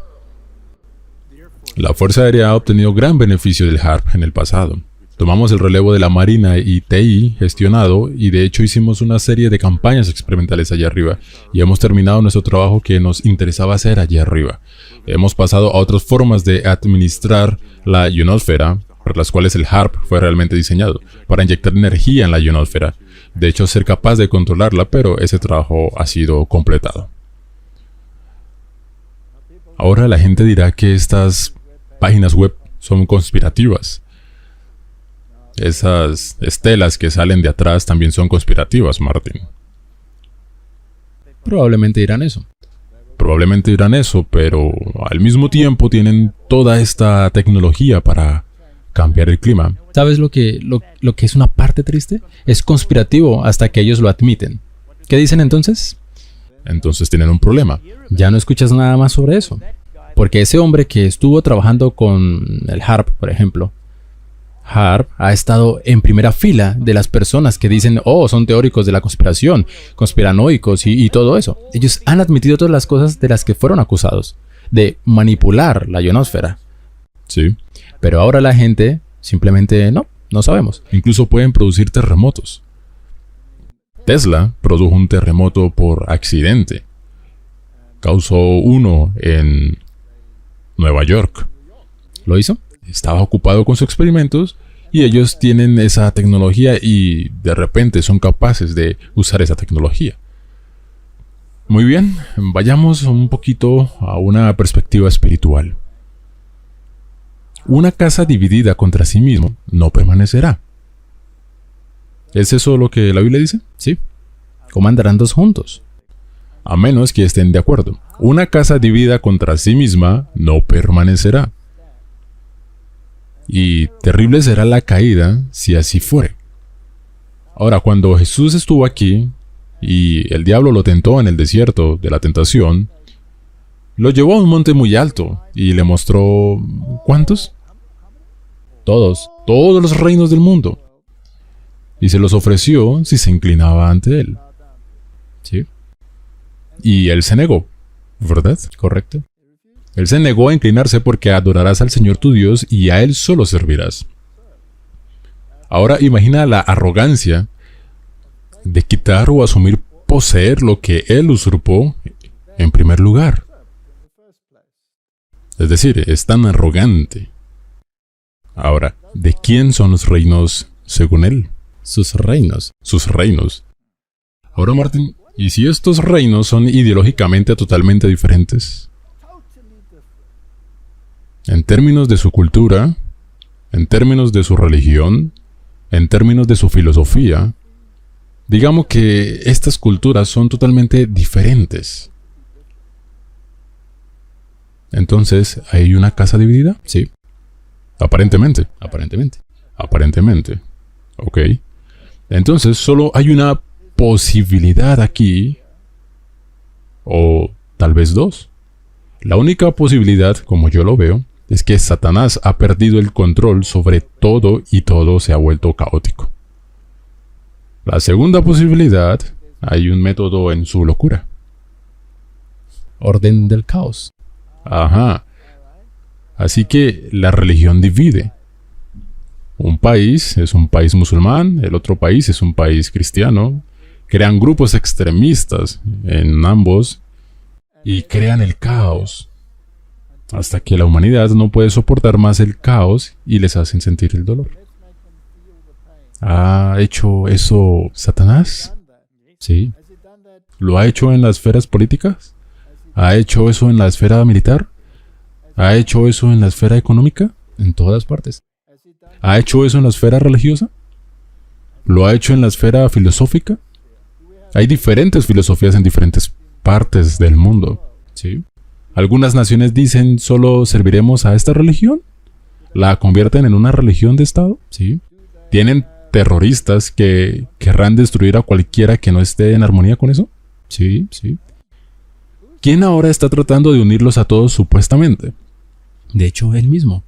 La Fuerza Aérea ha obtenido gran beneficio del HARP en el pasado. Tomamos el relevo de la Marina y TI gestionado y de hecho hicimos una serie de campañas experimentales allá arriba y hemos terminado nuestro trabajo que nos interesaba hacer allá arriba. Hemos pasado a otras formas de administrar la ionosfera, por las cuales el HARP fue realmente diseñado, para inyectar energía en la ionosfera. De hecho, ser capaz de controlarla, pero ese trabajo ha sido completado. Ahora la gente dirá que estas páginas web son conspirativas. Esas estelas que salen de atrás también son conspirativas, Martin. Probablemente dirán eso. Probablemente dirán eso, pero al mismo tiempo tienen toda esta tecnología para cambiar el clima. ¿Sabes lo que es una parte triste? Es conspirativo hasta que ellos lo admiten. ¿Qué dicen entonces? Entonces tienen un problema. Ya no escuchas nada más sobre eso. Porque ese hombre que estuvo trabajando con el HARP, por ejemplo, HARP ha estado en primera fila de las personas que dicen, oh, son teóricos de la conspiración, conspiranoicos y todo eso. Ellos han admitido todas las cosas de las que fueron acusados, de manipular la ionosfera. Sí. Pero ahora la gente simplemente no sabemos. Incluso pueden producir terremotos. Tesla produjo un terremoto por accidente. Causó uno en Nueva York. ¿Lo hizo? Estaba ocupado con sus experimentos y ellos tienen esa tecnología y de repente son capaces de usar esa tecnología. Muy bien, vayamos un poquito a una perspectiva espiritual. Una casa dividida contra sí mismo no permanecerá. ¿Es eso lo que la Biblia dice? Sí. ¿Cómo andarán dos juntos? A menos que estén de acuerdo. Una casa dividida contra sí misma no permanecerá. Y terrible será la caída si así fuere. Ahora, cuando Jesús estuvo aquí y el diablo lo tentó en el desierto de la tentación, lo llevó a un monte muy alto y le mostró... ¿cuántos? Todos los reinos del mundo. Y se los ofreció si se inclinaba ante él. Sí. Y él se negó, ¿verdad? Correcto. Él se negó a inclinarse porque adorarás al Señor tu Dios y a Él solo servirás. Ahora imagina la arrogancia de quitar o asumir poseer lo que Él usurpó en primer lugar. Es decir, es tan arrogante. Ahora, ¿de quién son los reinos según Él? Sus reinos. Sus reinos. Ahora, Martín, ¿y si estos reinos son ideológicamente totalmente diferentes? En términos de su cultura, en términos de su religión, en términos de su filosofía, digamos que estas culturas son totalmente diferentes. Entonces, ¿hay una casa dividida? Sí. Aparentemente. Aparentemente. Ok. Entonces, solo hay una posibilidad aquí, o tal vez dos. La única posibilidad, como yo lo veo, es que Satanás ha perdido el control sobre todo y todo se ha vuelto caótico. La segunda posibilidad, hay un método en su locura. Orden del caos. Ajá. Así que la religión divide. Un país es un país musulmán, el otro país es un país cristiano. Crean grupos extremistas en ambos y crean el caos. Hasta que la humanidad no puede soportar más el caos y les hacen sentir el dolor. ¿Ha hecho eso Satanás? Sí. ¿Lo ha hecho en las esferas políticas? ¿Ha hecho eso en la esfera militar? ¿Ha hecho eso en la esfera económica? En todas partes. ¿Ha hecho eso en la esfera religiosa? ¿Lo ha hecho en la esfera filosófica? Hay diferentes filosofías en diferentes partes del mundo. Sí. Algunas naciones dicen solo serviremos a esta religión. ¿La convierten en una religión de Estado? Sí. ¿Tienen terroristas que querrán destruir a cualquiera que no esté en armonía con eso? Sí, sí. ¿Quién ahora está tratando de unirlos a todos supuestamente? De hecho, él mismo.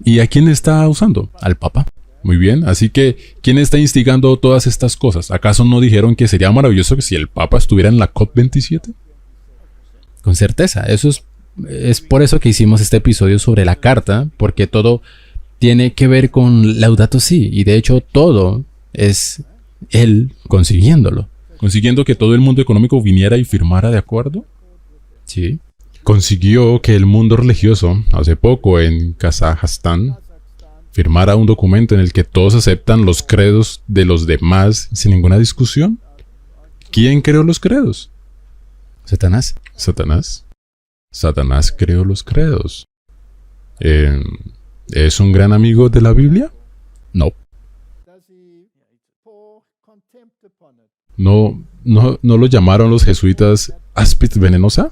¿Y a quién está usando? Al Papa. Muy bien, así que ¿quién está instigando todas estas cosas? ¿Acaso no dijeron que sería maravilloso que si el Papa estuviera en la COP27? Con certeza. Eso es por eso que hicimos este episodio sobre la carta, porque todo tiene que ver con Laudato Si, y de hecho todo es él consiguiéndolo. ¿Consiguiendo que todo el mundo económico viniera y firmara de acuerdo? Sí. Consiguió que el mundo religioso, hace poco en Kazajstán, firmara un documento en el que todos aceptan los credos de los demás sin ninguna discusión. ¿Quién creó los credos? Satanás. Satanás. Satanás creó los credos. ¿Es un gran amigo de la Biblia? No. ¿No lo llamaron los jesuitas áspid venenosa?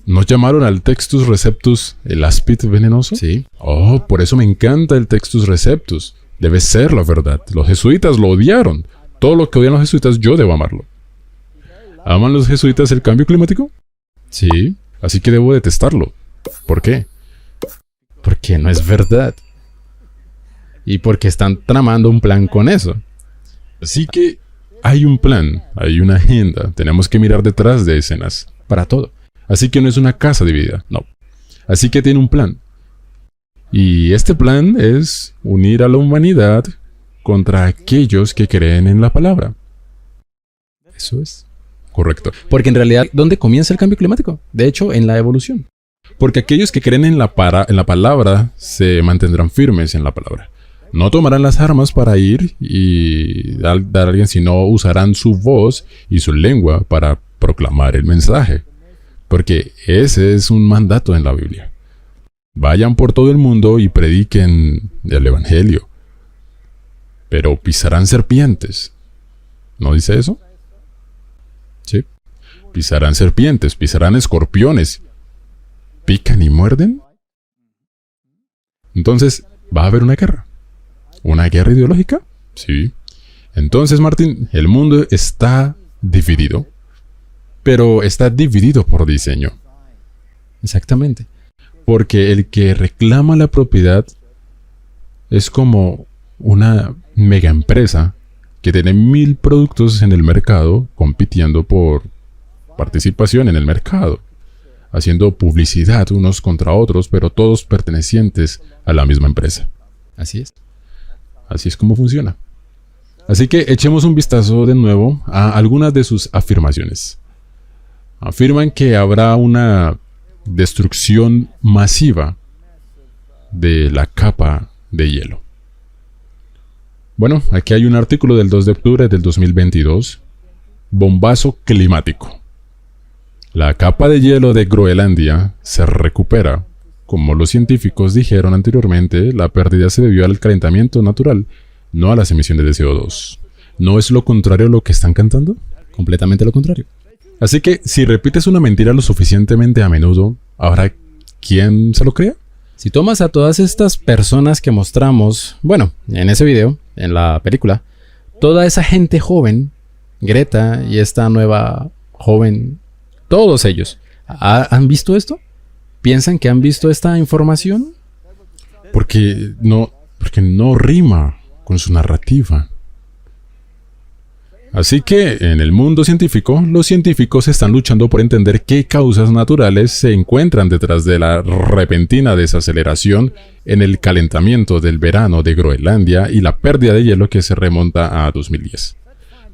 ¿No llamaron al Textus Receptus el áspid venenoso? Sí. Oh, por eso me encanta el Textus Receptus. Debe ser la verdad. Los jesuitas lo odiaron. Todo lo que odian los jesuitas, yo debo amarlo. ¿Aman los jesuitas el cambio climático? Sí. Así que debo detestarlo. ¿Por qué? Porque no es verdad. Y porque están tramando un plan con eso. Así que hay un plan, hay una agenda. Tenemos que mirar detrás de escenas. Para todo. Así que no es una casa dividida, no. Así que tiene un plan. Y este plan es unir a la humanidad contra aquellos que creen en la palabra. Eso es. Correcto. Porque en realidad, ¿dónde comienza el cambio climático? De hecho, en la evolución. Porque aquellos que creen en la palabra se mantendrán firmes en la palabra. No tomarán las armas para ir y dar a alguien, sino usarán su voz y su lengua para proclamar el mensaje. Porque ese es un mandato en la Biblia. Vayan por todo el mundo y prediquen el Evangelio. Pero pisarán serpientes. ¿No dice eso? Sí. Pisarán serpientes, pisarán escorpiones. ¿Pican y muerden? Entonces, ¿va a haber una guerra? ¿Una guerra ideológica? Sí. Entonces, Martín, el mundo está dividido. Pero está dividido por diseño. Exactamente. Porque el que reclama la propiedad es como una mega empresa que tiene 1000 productos en el mercado compitiendo por participación en el mercado, haciendo publicidad unos contra otros, pero todos pertenecientes a la misma empresa. Así es. Así es como funciona. Así que echemos un vistazo de nuevo a algunas de sus afirmaciones. Afirman que habrá una destrucción masiva de la capa de hielo. Bueno, aquí hay un artículo del 2 de octubre del 2022. Bombazo climático. La capa de hielo de Groenlandia se recupera. Como los científicos dijeron anteriormente, la pérdida se debió al calentamiento natural, no a las emisiones de CO2. ¿No es lo contrario a lo que están cantando? Completamente lo contrario. Así que, si repites una mentira lo suficientemente a menudo, ¿habrá quien se lo crea? Si tomas a todas estas personas que mostramos, bueno, en ese video, en la película, toda esa gente joven, Greta y esta nueva joven, todos ellos, ¿han visto esto? ¿Piensan que han visto esta información? Porque no rima con su narrativa. Así que en el mundo científico, los científicos están luchando por entender qué causas naturales se encuentran detrás de la repentina desaceleración en el calentamiento del verano de Groenlandia y la pérdida de hielo que se remonta a 2010.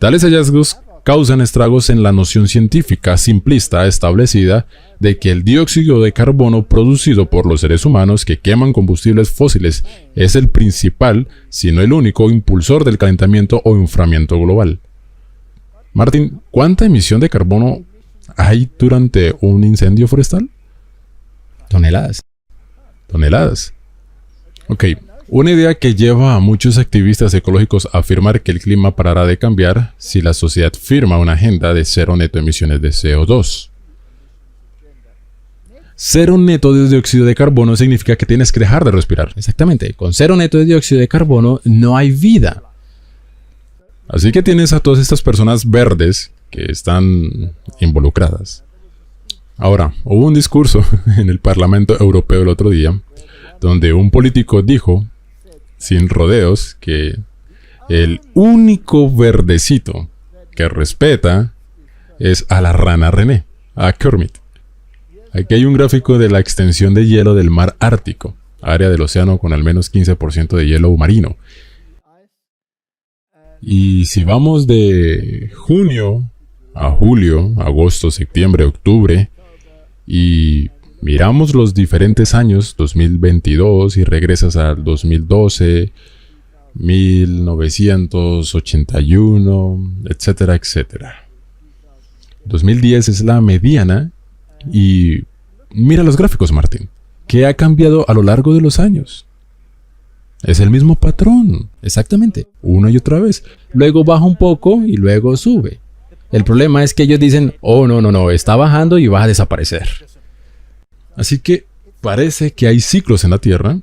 Tales hallazgos causan estragos en la noción científica simplista establecida de que el dióxido de carbono producido por los seres humanos que queman combustibles fósiles es el principal, si no el único, impulsor del calentamiento o enfriamiento global. Martín, ¿cuánta emisión de carbono hay durante un incendio forestal? Toneladas. Toneladas. Ok, una idea que lleva a muchos activistas ecológicos a afirmar que el clima parará de cambiar si la sociedad firma una agenda de cero neto emisiones de CO2. Cero neto de dióxido de carbono significa que tienes que dejar de respirar. Exactamente. Con cero neto de dióxido de carbono no hay vida. Así que tienes a todas estas personas verdes que están involucradas. Ahora, hubo un discurso en el Parlamento Europeo el otro día, donde un político dijo, sin rodeos, que el único verdecito que respeta es a la rana René, a Kermit. Aquí hay un gráfico de la extensión de hielo del mar Ártico, área del océano con al menos 15% de hielo marino. Y si vamos de junio a julio, agosto, septiembre, octubre, y miramos los diferentes años, 2022, y regresas al 2012, 1981, etcétera, etcétera. 2010 es la mediana, y mira los gráficos, Martín. ¿Qué ha cambiado a lo largo de los años? Es el mismo patrón. Exactamente. Una y otra vez. Luego baja un poco y luego sube. El problema es que ellos dicen, oh, no, está bajando y va a desaparecer. Así que parece que hay ciclos en la Tierra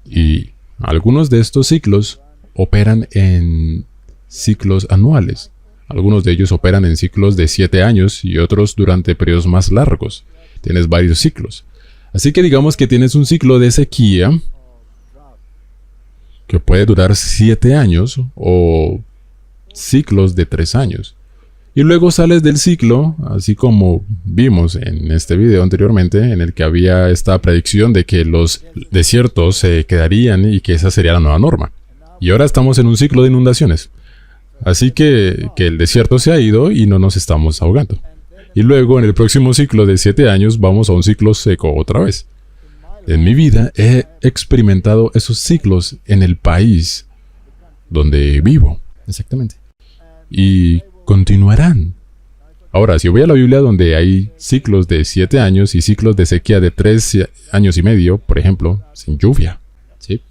y algunos de estos ciclos operan en ciclos anuales. Algunos de ellos operan en ciclos de 7 años y otros durante periodos más largos. Tienes varios ciclos. Así que digamos que tienes un ciclo de sequía que puede durar 7 años o ciclos de 3 años. Y luego sales del ciclo, así como vimos en este video anteriormente, en el que había esta predicción de que los desiertos se quedarían y que esa sería la nueva norma. Y ahora estamos en un ciclo de inundaciones. Así que el desierto se ha ido y no nos estamos ahogando. Y luego en el próximo ciclo de 7 años vamos a un ciclo seco otra vez. En mi vida he experimentado esos ciclos en el país donde vivo. Exactamente. Y continuarán. Ahora, si voy a la Biblia donde hay ciclos de 7 años y ciclos de sequía de 3 años y medio, por ejemplo, sin lluvia. Sí.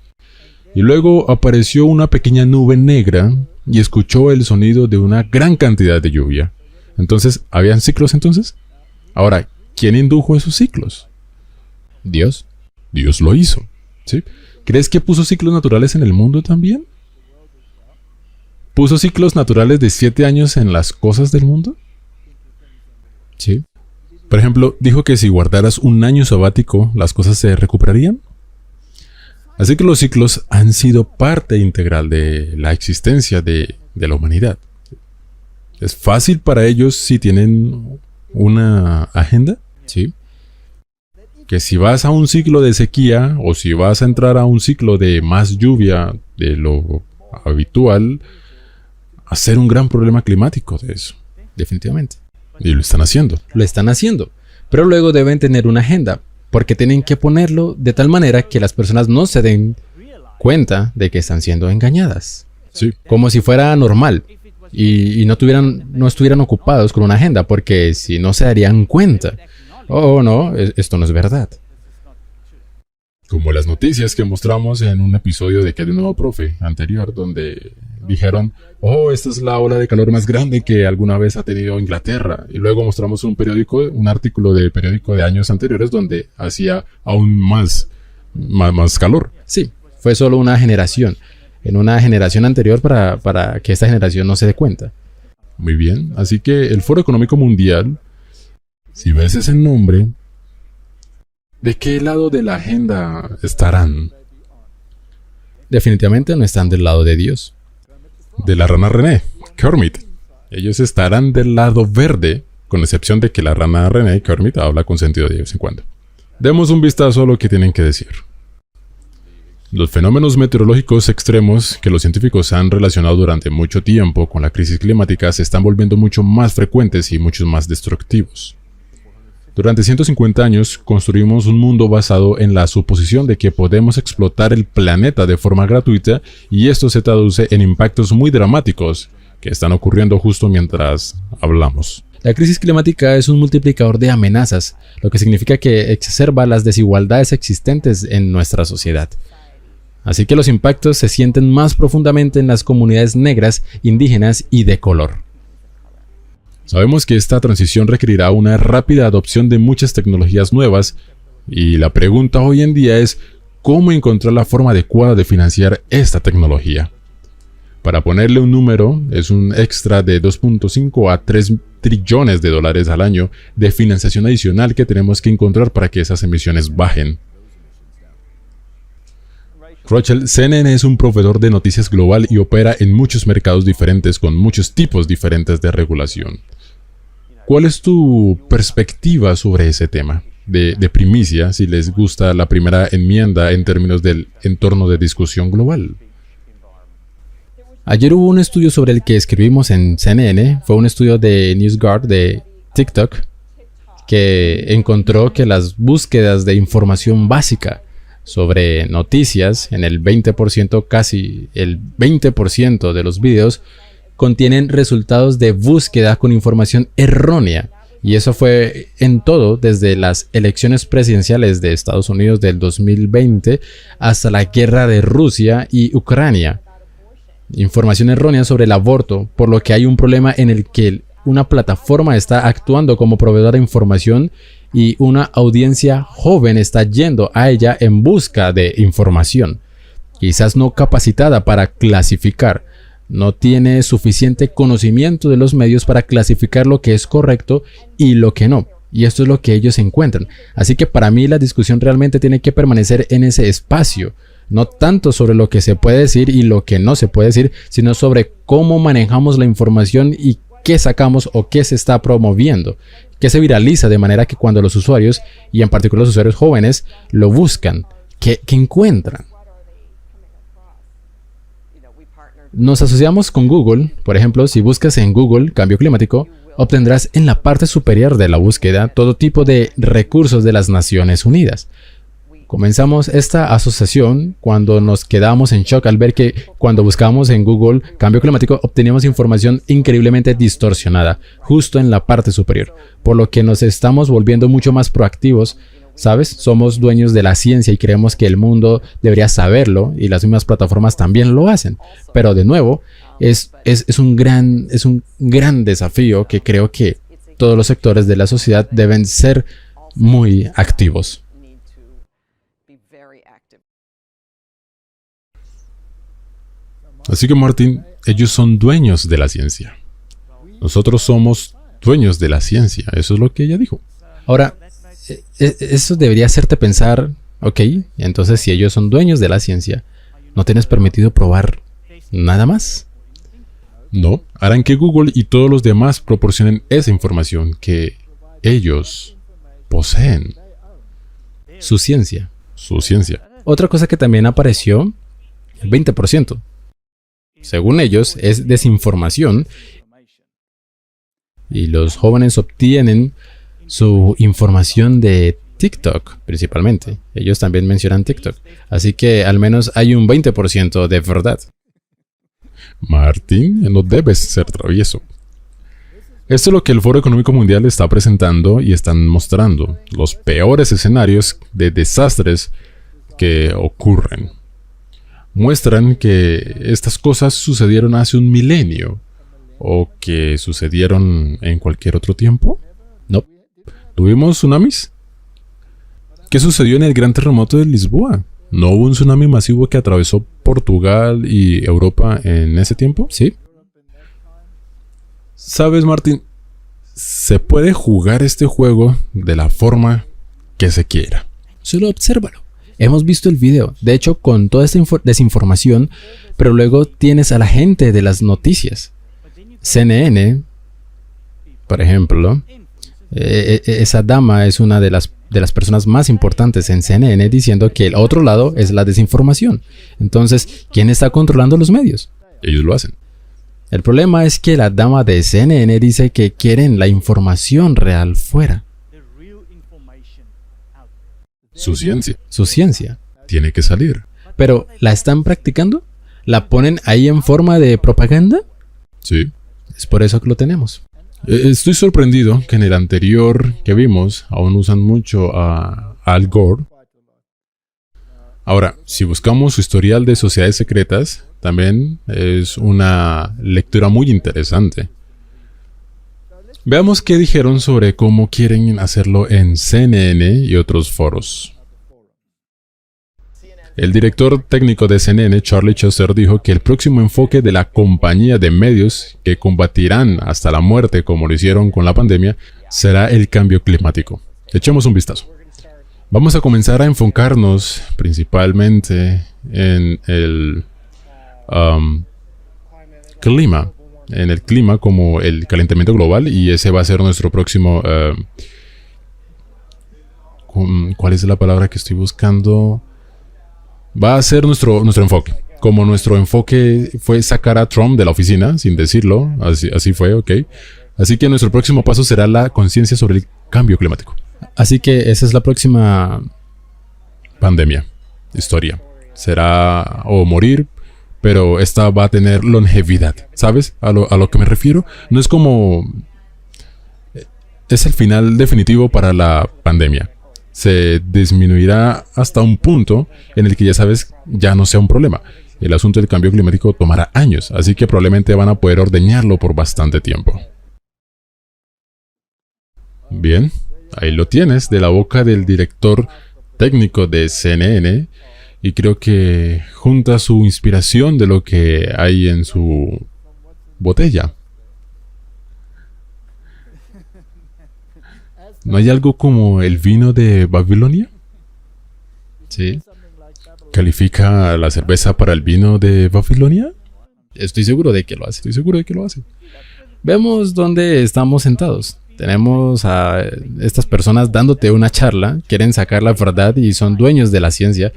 Y luego apareció una pequeña nube negra y escuchó el sonido de una gran cantidad de lluvia. Entonces, ¿habían ciclos entonces? Ahora, ¿quién indujo esos ciclos? Dios. Dios lo hizo, ¿sí? ¿Crees que puso ciclos naturales en el mundo también? ¿Puso ciclos naturales de 7 años en las cosas del mundo? Sí. Por ejemplo, dijo que si guardaras un año sabático, las cosas se recuperarían. Así que los ciclos han sido parte integral de la existencia de la humanidad. ¿Es fácil para ellos si tienen una agenda? Sí. Que si vas a un ciclo de sequía o si vas a entrar a un ciclo de más lluvia de lo habitual, hacer un gran problema climático de eso. Definitivamente. Y lo están haciendo. Lo están haciendo. Pero luego deben tener una agenda, porque tienen que ponerlo de tal manera que las personas no se den cuenta de que están siendo engañadas. Sí. Como si fuera normal. Y no estuvieran ocupados con una agenda, porque si no se darían cuenta. Oh, no, esto no es verdad. Como las noticias que mostramos en un episodio de ¿Qué de nuevo, profe? Anterior, donde dijeron, oh, esta es la ola de calor más grande que alguna vez ha tenido Inglaterra. Y luego mostramos un artículo de periódico de años anteriores donde hacía aún más calor. Sí, fue solo una generación. En una generación anterior para que esta generación no se dé cuenta. Muy bien, así que el Foro Económico Mundial, si ves ese nombre, ¿De qué lado de la agenda estarán? Definitivamente no están del lado de Dios. De la rana René, Kermit. Ellos estarán del lado verde, con excepción de que la rana René, Kermit, habla con sentido de vez en cuando. Demos un vistazo a lo que tienen que decir. Los fenómenos meteorológicos extremos que los científicos han relacionado durante mucho tiempo con la crisis climática se están volviendo mucho más frecuentes y mucho más destructivos. Durante 150 años construimos un mundo basado en la suposición de que podemos explotar el planeta de forma gratuita, y esto se traduce en impactos muy dramáticos que están ocurriendo justo mientras hablamos. La crisis climática es un multiplicador de amenazas, lo que significa que exacerba las desigualdades existentes en nuestra sociedad. Así que los impactos se sienten más profundamente en las comunidades negras, indígenas y de color. Sabemos que esta transición requerirá una rápida adopción de muchas tecnologías nuevas, y la pregunta hoy en día es cómo encontrar la forma adecuada de financiar esta tecnología. Para ponerle un número, es un extra de 2.5 a 3 trillones de dólares al año de financiación adicional que tenemos que encontrar para que esas emisiones bajen. Rachel, CNN es un proveedor de noticias global y opera en muchos mercados diferentes con muchos tipos diferentes de regulación. ¿Cuál es tu perspectiva sobre ese tema? De primicia, si les gusta la primera enmienda en términos del entorno de discusión global. Ayer hubo un estudio sobre el que escribimos en CNN, fue un estudio de NewsGuard de TikTok, que encontró que las búsquedas de información básica sobre noticias, en el 20%, casi el 20% de los videos, contienen resultados de búsqueda con información errónea. Y eso fue en todo, desde las elecciones presidenciales de Estados Unidos del 2020 hasta la guerra de Rusia y Ucrania. Información errónea sobre el aborto, por lo que hay un problema en el que una plataforma está actuando como proveedora de información y una audiencia joven está yendo a ella en busca de información, quizás no capacitada para clasificar. No tiene suficiente conocimiento de los medios para clasificar lo que es correcto y lo que no. Y esto es lo que ellos encuentran. Así que para mí la discusión realmente tiene que permanecer en ese espacio. No tanto sobre lo que se puede decir y lo que no se puede decir, sino sobre cómo manejamos la información y qué sacamos o qué se está promoviendo. Qué se viraliza de manera que cuando los usuarios, y en particular los usuarios jóvenes, lo buscan, ¿qué encuentran? Nos asociamos con Google. Por ejemplo, si buscas en Google cambio climático, obtendrás en la parte superior de la búsqueda todo tipo de recursos de las Naciones Unidas. Comenzamos esta asociación cuando nos quedamos en shock al ver que cuando buscábamos en Google cambio climático obteníamos información increíblemente distorsionada justo en la parte superior, por lo que nos estamos volviendo mucho más proactivos. ¿Sabes? Somos dueños de la ciencia y creemos que el mundo debería saberlo, y las mismas plataformas también lo hacen. Pero de nuevo, es un gran desafío que creo que todos los sectores de la sociedad deben ser muy activos. Así que Martín, ellos son dueños de la ciencia. Nosotros somos dueños de la ciencia. Eso es lo que ella dijo. Ahora, eso debería hacerte pensar, ok, entonces si ellos son dueños de la ciencia, ¿no tienes permitido probar nada más? No, harán que Google y todos los demás proporcionen esa información que ellos poseen. Su ciencia. Su ciencia. Otra cosa que también apareció, el 20%. Según ellos, es desinformación. Y los jóvenes obtienen su información de TikTok, principalmente. Ellos también mencionan TikTok. Así que al menos hay un 20% de verdad. Martín, no debes ser travieso. Esto es lo que el Foro Económico Mundial está presentando y están mostrando. Los peores escenarios de desastres que ocurren. Muestran que estas cosas sucedieron hace un milenio. ¿O que sucedieron en cualquier otro tiempo? No. ¿Tuvimos tsunamis? ¿Qué sucedió en el gran terremoto de Lisboa? ¿No hubo un tsunami masivo que atravesó Portugal y Europa en ese tiempo? Sí. ¿Sabes, Martín? Se puede jugar este juego de la forma que se quiera. Solo obsérvalo. Hemos visto el video, de hecho, con toda esta desinformación, pero luego tienes a la gente de las noticias. CNN, por ejemplo, esa dama es una de las personas más importantes en CNN diciendo que el otro lado es la desinformación. Entonces, ¿quién está controlando los medios? Ellos lo hacen. El problema es que la dama de CNN dice que quieren la información real fuera. Su ciencia Su ciencia. tiene que salir. Pero, ¿la están practicando? ¿La ponen ahí en forma de propaganda? Sí. Es por eso que lo tenemos. Estoy sorprendido que en el anterior que vimos aún usan mucho a Al Gore. Ahora, si buscamos su historial de sociedades secretas, también es una lectura muy interesante. Veamos qué dijeron sobre cómo quieren hacerlo en CNN y otros foros. El director técnico de CNN, Charlie Chaucer, dijo que el próximo enfoque de la compañía de medios que combatirán hasta la muerte como lo hicieron con la pandemia será el cambio climático. Echemos un vistazo. Vamos a comenzar a enfocarnos principalmente en el clima. En el clima como el calentamiento global, y ese va a ser nuestro próximo... ¿cuál es la palabra que estoy buscando? Va a ser nuestro enfoque. Como nuestro enfoque fue sacar a Trump de la oficina, sin decirlo, así fue, ok. Así que nuestro próximo paso será la conciencia sobre el cambio climático. Así que esa es la próxima Pandemia, historia. Será o morir, pero esta va a tener longevidad, ¿sabes? A lo que me refiero, no es como... Es el final definitivo para la pandemia. Se disminuirá hasta un punto en el que ya sabes, ya no sea un problema. El asunto del cambio climático tomará años, así que probablemente van a poder ordeñarlo por bastante tiempo. Bien, ahí lo tienes, de la boca del director técnico de CNN. Y creo que junta su inspiración de lo que hay en su botella. ¿No hay algo como el vino de Babilonia? Sí. ¿Califica la cerveza para el vino de Babilonia? Estoy seguro de que lo hace. Estoy seguro de que lo hace. Vemos dónde estamos sentados. Tenemos a estas personas dándote una charla, quieren sacar la verdad y son dueños de la ciencia,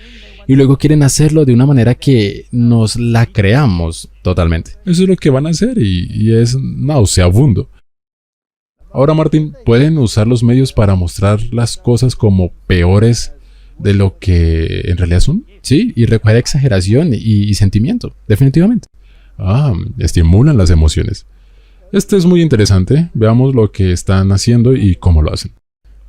y luego quieren hacerlo de una manera que nos la creamos totalmente. Eso es lo que van a hacer y es nauseabundo. Ahora, Martín, ¿pueden usar los medios para mostrar las cosas como peores de lo que en realidad son? Sí, y requiere exageración y sentimiento, definitivamente. Estimulan las emociones. Este es muy interesante. Veamos lo que están haciendo y cómo lo hacen.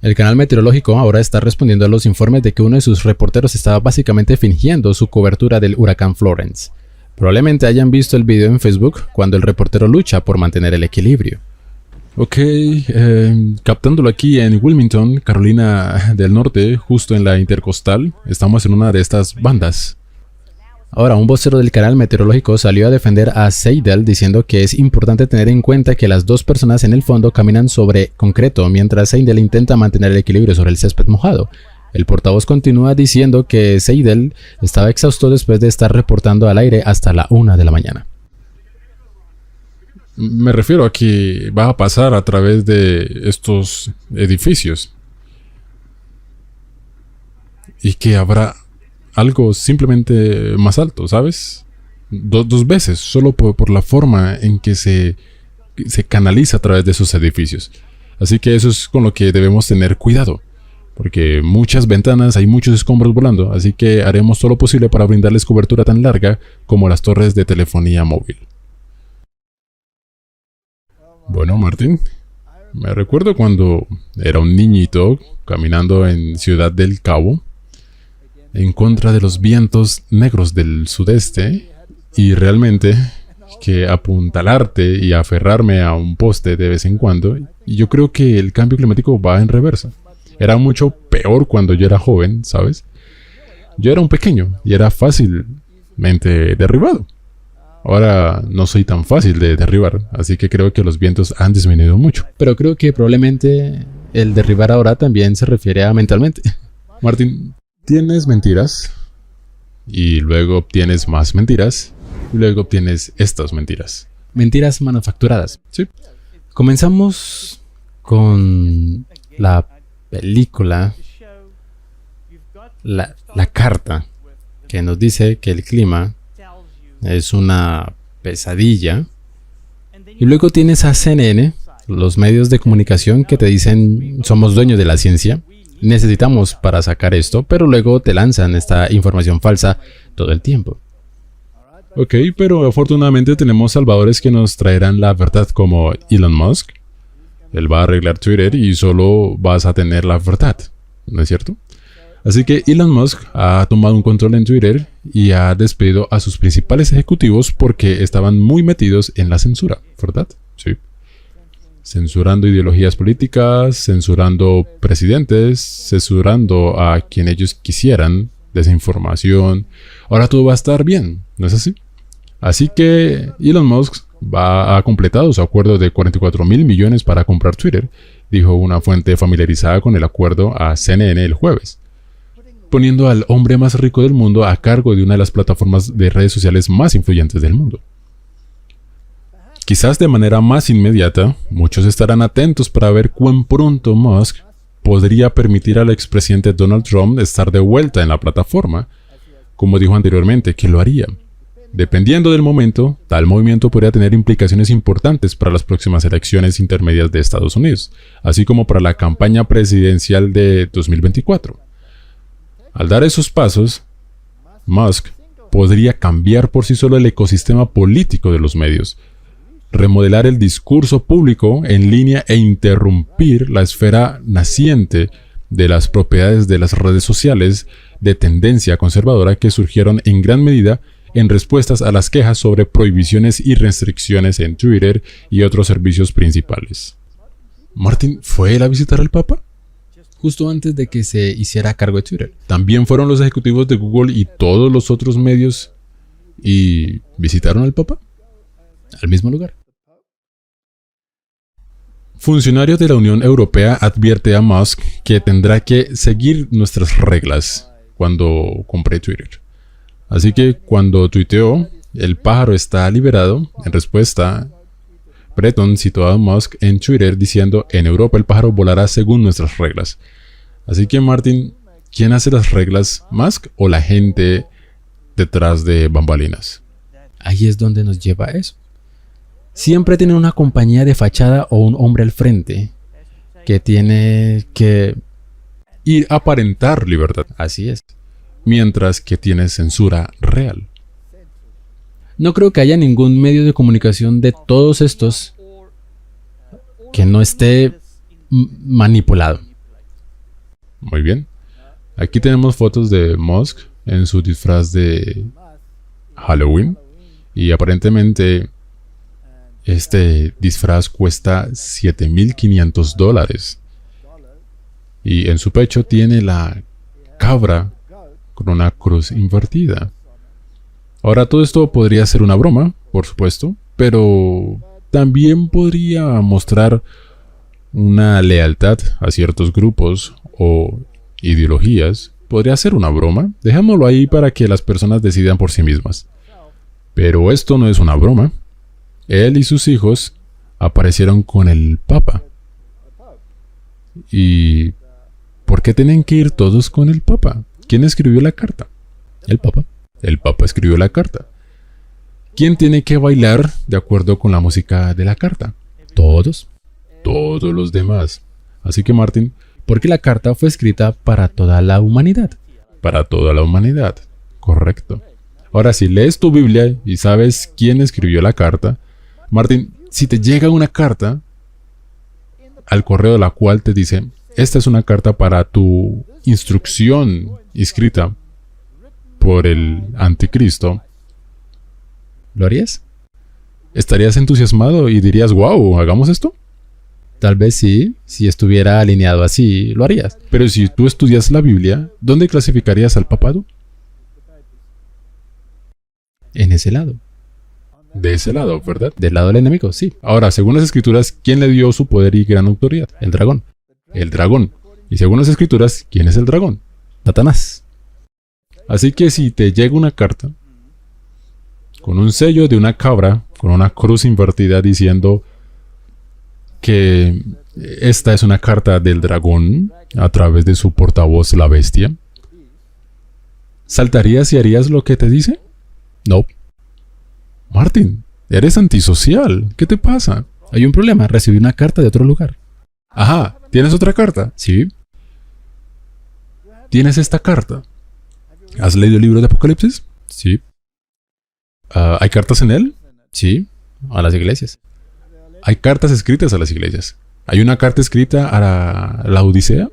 El canal meteorológico ahora está respondiendo a los informes de que uno de sus reporteros estaba básicamente fingiendo su cobertura del huracán Florence. Probablemente hayan visto el video en Facebook cuando el reportero lucha por mantener el equilibrio. Ok, captándolo aquí en Wilmington, Carolina del Norte, justo en la Intercostal. Estamos en una de estas bandas. Ahora, un vocero del canal meteorológico salió a defender a Seidel diciendo que es importante tener en cuenta que las dos personas en el fondo caminan sobre concreto mientras Seidel intenta mantener el equilibrio sobre el césped mojado. El portavoz continúa diciendo que Seidel estaba exhausto después de estar reportando al aire hasta la 1 de la mañana. Me refiero a que va a pasar a través de estos edificios. Y que habrá algo simplemente más alto, ¿sabes? Dos veces, solo por la forma en que se canaliza a través de esos edificios. Así que eso es con lo que debemos tener cuidado. Porque muchas ventanas, hay muchos escombros volando. Así que haremos todo lo posible para brindarles cobertura tan larga como las torres de telefonía móvil. Bueno, Martín, me recuerdo cuando era un niñito caminando en Ciudad del Cabo en contra de los vientos negros del sudeste, y realmente que apuntalarte y aferrarme a un poste de vez en cuando, y yo creo que el cambio climático va en reversa. Era mucho peor cuando yo era joven, ¿sabes? Yo era un pequeño y era fácilmente derribado. Ahora no soy tan fácil de derribar, así que creo que los vientos han disminuido mucho. Pero creo que probablemente el derribar ahora también se refiere a mentalmente. Martín, tienes mentiras y luego obtienes más mentiras y luego obtienes estas mentiras. Mentiras manufacturadas. Sí. Comenzamos con la película, la carta, que nos dice que el clima es una pesadilla. Y luego tienes a CNN, los medios de comunicación que te dicen somos dueños de la ciencia, necesitamos para sacar esto, pero luego te lanzan esta información falsa todo el tiempo. Ok, pero afortunadamente tenemos salvadores que nos traerán la verdad como Elon Musk. Él va a arreglar Twitter y solo vas a tener la verdad, ¿no es cierto? Así que Elon Musk ha tomado un control en Twitter y ha despedido a sus principales ejecutivos porque estaban muy metidos en la censura, ¿verdad? Sí. Censurando ideologías políticas, censurando presidentes, censurando a quien ellos quisieran, desinformación. Ahora todo va a estar bien, ¿no es así? Así que Elon Musk ha completado su acuerdo de 44.000 millones para comprar Twitter, dijo una fuente familiarizada con el acuerdo a CNN el jueves, poniendo al hombre más rico del mundo a cargo de una de las plataformas de redes sociales más influyentes del mundo. Quizás de manera más inmediata, muchos estarán atentos para ver cuán pronto Musk podría permitir al expresidente Donald Trump estar de vuelta en la plataforma, como dijo anteriormente que lo haría. Dependiendo del momento, tal movimiento podría tener implicaciones importantes para las próximas elecciones intermedias de Estados Unidos, así como para la campaña presidencial de 2024. Al dar esos pasos, Musk podría cambiar por sí solo el ecosistema político de los medios, remodelar el discurso público en línea e interrumpir la esfera naciente de las propiedades de las redes sociales de tendencia conservadora que surgieron en gran medida en respuestas a las quejas sobre prohibiciones y restricciones en Twitter y otros servicios principales. ¿Martin fue él a visitar al Papa? Justo antes de que se hiciera cargo de Twitter. También fueron los ejecutivos de Google y todos los otros medios y visitaron al Papa Al mismo lugar. Funcionario de la Unión Europea advierte a Musk que tendrá que seguir nuestras reglas cuando compre Twitter. Así que cuando tuiteó, el pájaro está liberado, en respuesta, Breton citó a Musk en Twitter diciendo, en Europa el pájaro volará según nuestras reglas. Así que Martin, ¿quién hace las reglas, Musk o la gente detrás de bambalinas? Ahí es donde nos lleva eso. Siempre tiene una compañía de fachada o un hombre al frente que tiene que y aparentar libertad. Así es. Mientras que tiene censura real. No creo que haya ningún medio de comunicación de todos estos que no esté manipulado. Muy bien. Aquí tenemos fotos de Musk en su disfraz de Halloween. Y aparentemente este disfraz cuesta $7,500. Y en su pecho tiene la cabra con una cruz invertida. Ahora todo esto podría ser una broma, por supuesto, pero también podría mostrar una lealtad a ciertos grupos o ideologías. Podría ser una broma. Dejémoslo ahí para que las personas decidan por sí mismas. Pero esto no es una broma. Él y sus hijos aparecieron con el Papa. ¿Y por qué tienen que ir todos con el Papa? ¿Quién escribió la carta? El Papa. El Papa escribió la carta. ¿Quién tiene que bailar de acuerdo con la música de la carta? Todos. Todos los demás. Así que Martin, Porque la carta fue escrita para toda la humanidad. para toda la humanidad. Correcto. Ahora, si lees tu Biblia y sabes quién escribió la carta, Martin, si te llega una carta al correo de la cual te dice, esta es una carta para tu instrucción escrita por el anticristo, ¿Lo harías? ¿estarías entusiasmado y dirías, wow, hagamos esto? Tal vez sí, si estuviera alineado así, lo harías. Pero si tú estudias la Biblia, ¿dónde clasificarías al papado? En ese lado. De ese lado, ¿verdad? Del lado del enemigo, sí. Ahora, según las escrituras, ¿quién le dio su poder y gran autoridad? El dragón. El dragón. Y según las escrituras, ¿quién es el dragón? Satanás. Así que si te llega una carta con un sello de una cabra, con una cruz invertida diciendo que esta es una carta del dragón a través de su portavoz, la bestia, ¿saltarías y harías lo que te dice? No. Martin, eres antisocial. ¿Qué te pasa? Hay un problema. Recibí una carta de otro lugar. Ajá, ¿tienes otra carta? Sí. ¿Tienes esta carta? ¿Has leído el libro de Apocalipsis? Sí. ¿Hay cartas en él? Sí. A las iglesias. Hay cartas escritas a las iglesias. ¿Hay una carta escrita a la Odisea?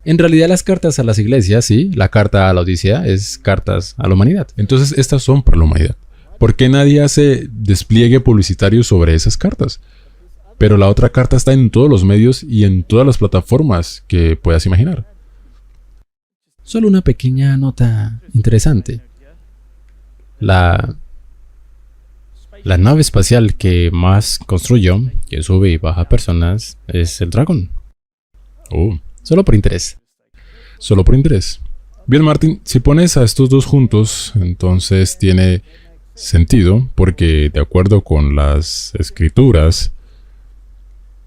En realidad las cartas a las iglesias, sí. La carta a la Odisea es cartas a la humanidad. Entonces estas son para la humanidad. ¿Por qué nadie hace despliegue publicitario sobre esas cartas? Pero la otra carta está en todos los medios y en todas las plataformas que puedas imaginar. Solo una pequeña nota interesante. La nave espacial que más construyó, que sube y baja personas, es el Dragón. Oh, Solo por interés. solo por interés. Bien, Martin, si pones a estos dos juntos, entonces tiene sentido, porque de acuerdo con las escrituras,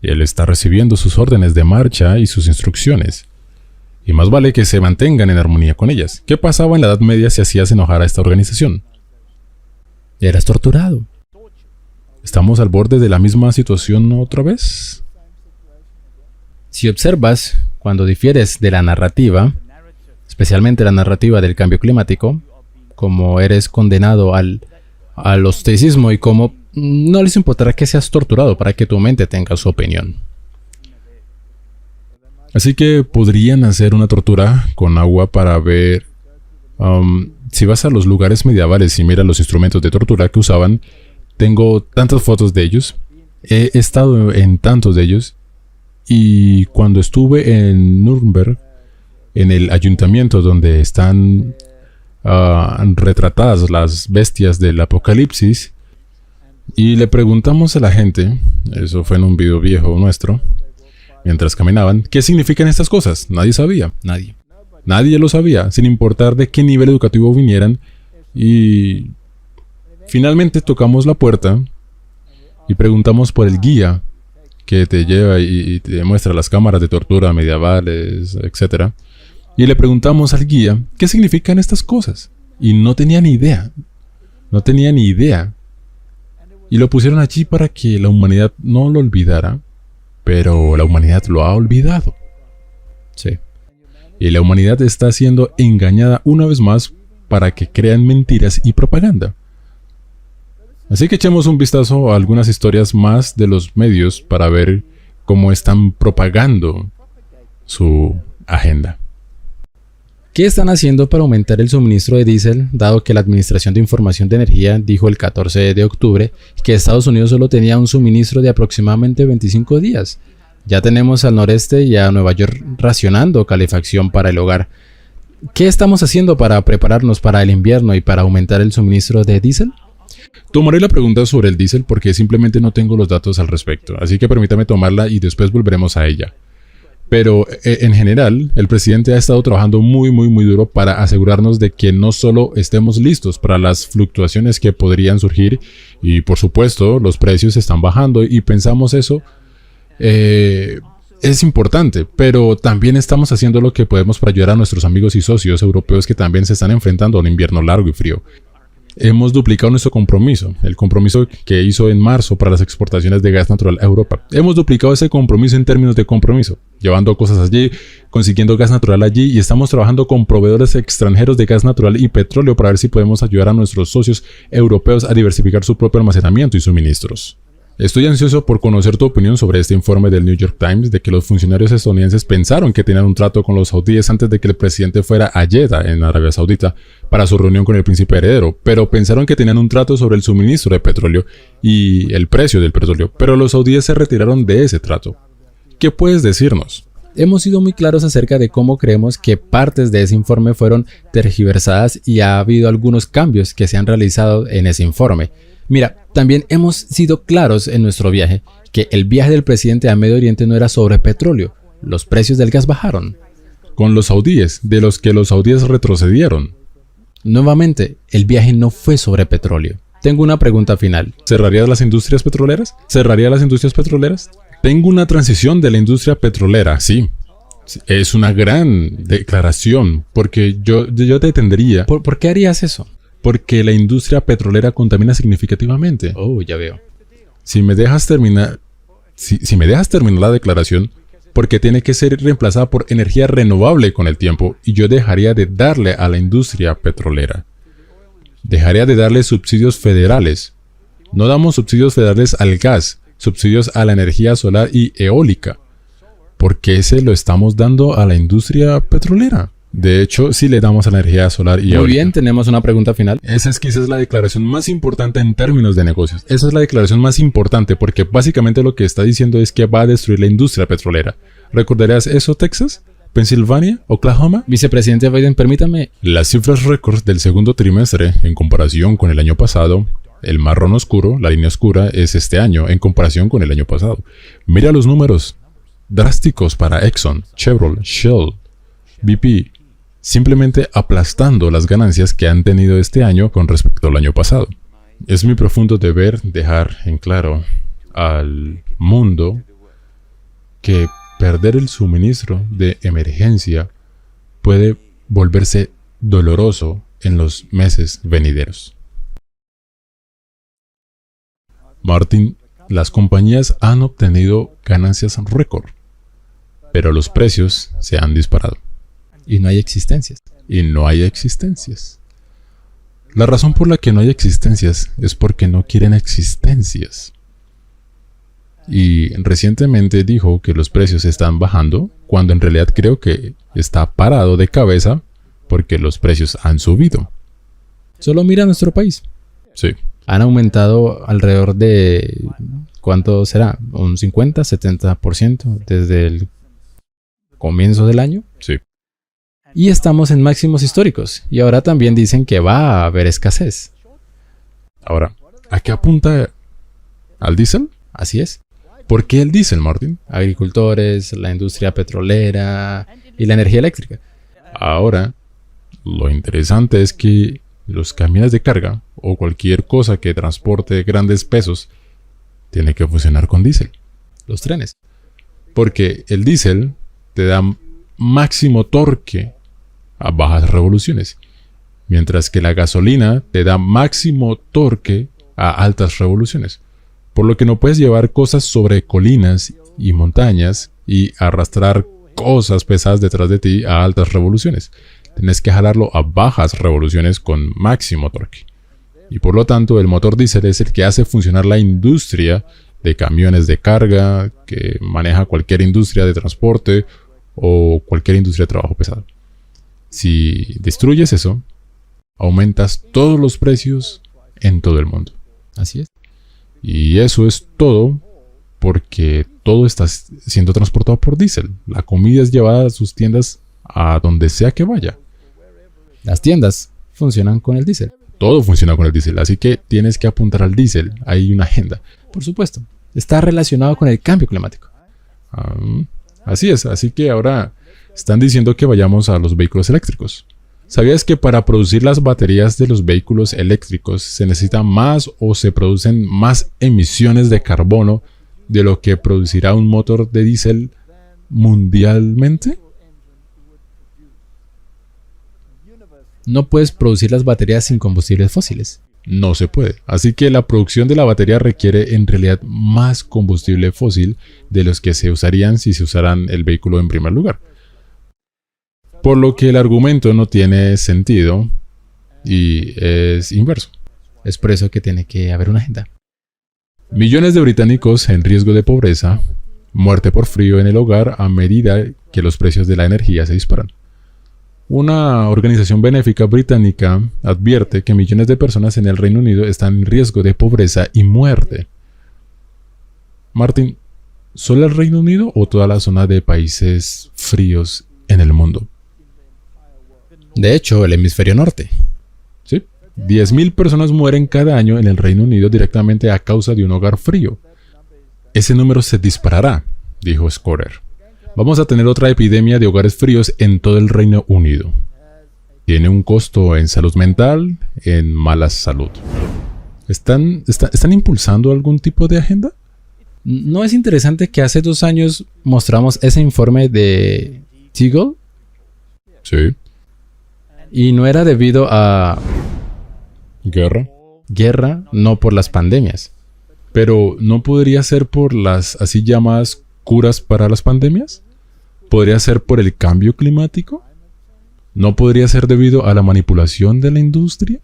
él está recibiendo sus órdenes de marcha y sus instrucciones. Y más vale que se mantengan en armonía con ellas. ¿Qué pasaba en la Edad Media si hacías enojar a esta organización? Eras torturado. ¿Estamos al borde de la misma situación otra vez? Si observas, cuando difieres de la narrativa, especialmente la narrativa del cambio climático, como eres condenado al ostracismo y como no les importará que seas torturado para que tu mente tenga su opinión. Así que podrían hacer una tortura con agua para ver... si vas a los lugares medievales y miras los instrumentos de tortura que usaban, tengo tantas fotos de ellos. He estado en tantos de ellos. Y cuando estuve en Nuremberg, en el ayuntamiento donde están retratadas las bestias del Apocalipsis, y le preguntamos a la gente, eso fue en un video viejo nuestro, mientras caminaban, ¿qué significan estas cosas? Nadie sabía. Nadie lo sabía, sin importar de qué nivel educativo vinieran. Y finalmente tocamos la puerta y preguntamos por el guía que te lleva y te muestra las cámaras de tortura medievales, etc. Y le preguntamos al guía, ¿qué significan estas cosas? Y no tenía ni idea. No tenía ni idea. Y lo pusieron allí para que la humanidad no lo olvidara. Pero la humanidad lo ha olvidado. Sí. Y la humanidad está siendo engañada una vez más para que crean mentiras y propaganda. Así que echemos un vistazo a algunas historias más de los medios para ver cómo están propagando su agenda. ¿Qué están haciendo para aumentar el suministro de diésel, dado que la Administración de Información de Energía dijo el 14 de octubre que Estados Unidos solo tenía un suministro de aproximadamente 25 días? Ya tenemos al noreste y a Nueva York racionando calefacción para el hogar. ¿Qué estamos haciendo para prepararnos para el invierno y para aumentar el suministro de diésel? Tomaré la pregunta sobre el diésel porque simplemente no tengo los datos al respecto, así que permítame tomarla y después volveremos a ella. Pero en general, el presidente ha estado trabajando muy duro para asegurarnos de que no solo estemos listos para las fluctuaciones que podrían surgir, y por supuesto los precios están bajando y pensamos eso es importante, pero también estamos haciendo lo que podemos para ayudar a nuestros amigos y socios europeos que también se están enfrentando a un invierno largo y frío. Hemos duplicado nuestro compromiso, el compromiso que hizo en marzo para las exportaciones de gas natural a Europa. Hemos duplicado ese compromiso en términos de compromiso, llevando cosas allí, consiguiendo gas natural allí, y estamos trabajando con proveedores extranjeros de gas natural y petróleo para ver si podemos ayudar a nuestros socios europeos a diversificar su propio almacenamiento y suministros. Estoy ansioso por conocer tu opinión sobre este informe del New York Times de que los funcionarios estadounidenses pensaron que tenían un trato con los saudíes antes de que el presidente fuera a Jeddah, en Arabia Saudita, para su reunión con el príncipe heredero, pero pensaron que tenían un trato sobre el suministro de petróleo y el precio del petróleo, pero los saudíes se retiraron de ese trato. ¿Qué puedes decirnos? Hemos sido muy claros acerca de cómo creemos que partes de ese informe fueron tergiversadas y ha habido algunos cambios que se han realizado en ese informe. Mira, también hemos sido claros en nuestro viaje que el viaje del presidente a Medio Oriente no era sobre petróleo. Los precios del gas bajaron. con los saudíes, de los que los saudíes retrocedieron. Nuevamente, el viaje no fue sobre petróleo. Tengo una pregunta final. ¿Cerrarías las industrias petroleras? ¿Cerraría las industrias petroleras? Tengo una transición de la industria petrolera, sí. Es una gran declaración, porque yo te detendría. ¿Por qué harías eso? Porque la industria petrolera contamina significativamente. Oh, ya veo. Si me dejas terminar, si me dejas terminar la declaración, porque tiene que ser reemplazada por energía renovable con el tiempo, y yo dejaría de darle a la industria petrolera. Dejaría de darle subsidios federales. No damos subsidios federales al gas, subsidios a la energía solar y eólica. ¿Por qué se lo estamos dando a la industria petrolera? De hecho, sí le damos a la energía solar y eólica. Muy bien, tenemos una pregunta final. Esa es quizás la declaración más importante en términos de negocios. Esa es la declaración más importante porque básicamente lo que está diciendo es que va a destruir la industria petrolera. ¿Recordarías eso, Texas? ¿Pensilvania? ¿Oklahoma? Vicepresidente Biden, permítame. Las cifras récords del segundo trimestre en comparación con el año pasado, el marrón oscuro, la línea oscura, es este año en comparación con el año pasado. Mira los números drásticos para Exxon, Chevron, Shell, BP, simplemente aplastando las ganancias que han tenido este año con respecto al año pasado. Es mi profundo deber dejar en claro al mundo que perder el suministro de emergencia puede volverse doloroso en los meses venideros. Martin, las compañías han obtenido ganancias récord, pero los precios se han disparado. Y no hay existencias. Y no hay existencias. La razón por la que no hay existencias es porque no quieren existencias. Y recientemente dijo que los precios están bajando, cuando en realidad creo que está parado de cabeza porque los precios han subido. Solo mira nuestro país. Sí. Han aumentado alrededor de... ¿cuánto será? ¿Un 50, 70% desde el comienzo del año? Sí. Y estamos en máximos históricos. Y ahora también dicen que va a haber escasez. Ahora, ¿a qué apunta? ¿Al diésel? Así es. ¿Por qué el diésel, Martin? Agricultores, la industria petrolera y la energía eléctrica. Ahora, lo interesante es que los camiones de carga o cualquier cosa que transporte grandes pesos tiene que funcionar con diésel. Los trenes. Porque el diésel te da máximo torque a bajas revoluciones, mientras que la gasolina te da máximo torque a altas revoluciones. Por lo que no puedes llevar cosas sobre colinas y montañas y arrastrar cosas pesadas detrás de ti a altas revoluciones. Tienes que jalarlo a bajas revoluciones con máximo torque. Y por lo tanto, el motor diésel es el que hace funcionar la industria de camiones de carga, que maneja cualquier industria de transporte o cualquier industria de trabajo pesado. Si destruyes eso, aumentas todos los precios en todo el mundo. Así es. Y eso es todo porque todo está siendo transportado por diésel. La comida es llevada a sus tiendas a donde sea que vaya. Las tiendas funcionan con el diésel. Todo funciona con el diésel, así que tienes que apuntar al diésel. Hay una agenda. Por supuesto. Está relacionado con el cambio climático. Así es, así que ahora están diciendo que vayamos a los vehículos eléctricos. ¿Sabías que para producir las baterías de los vehículos eléctricos se necesita más o se producen más emisiones de carbono de lo que producirá un motor de diésel mundialmente? No puedes producir las baterías sin combustibles fósiles. No se puede. Así que la producción de la batería requiere en realidad más combustible fósil de los que se usarían si se usaran el vehículo en primer lugar. Por lo que el argumento no tiene sentido y es inverso. Es por eso que tiene que haber una agenda. Millones de británicos en riesgo de pobreza, muerte por frío en el hogar a medida que los precios de la energía se disparan. Una organización benéfica británica advierte que millones de personas en el Reino Unido están en riesgo de pobreza y muerte. Martin, ¿solo el Reino Unido o toda la zona de países fríos en el mundo? De hecho, el hemisferio norte. Sí, 10.000 personas mueren cada año en el Reino Unido directamente a causa de un hogar frío. Ese número se disparará, dijo Scudder. Vamos a tener otra epidemia de hogares fríos en todo el Reino Unido. Tiene un costo en salud mental, en mala salud. ¿Están impulsando algún tipo de agenda? ¿No es interesante que hace 2 años mostramos ese informe de Teagle? Sí. Y no era debido a Guerra. no por las pandemias. Pero ¿no podría ser por las así llamadas curas para las pandemias? ¿Podría ser por el cambio climático? ¿No podría ser debido a la manipulación de la industria?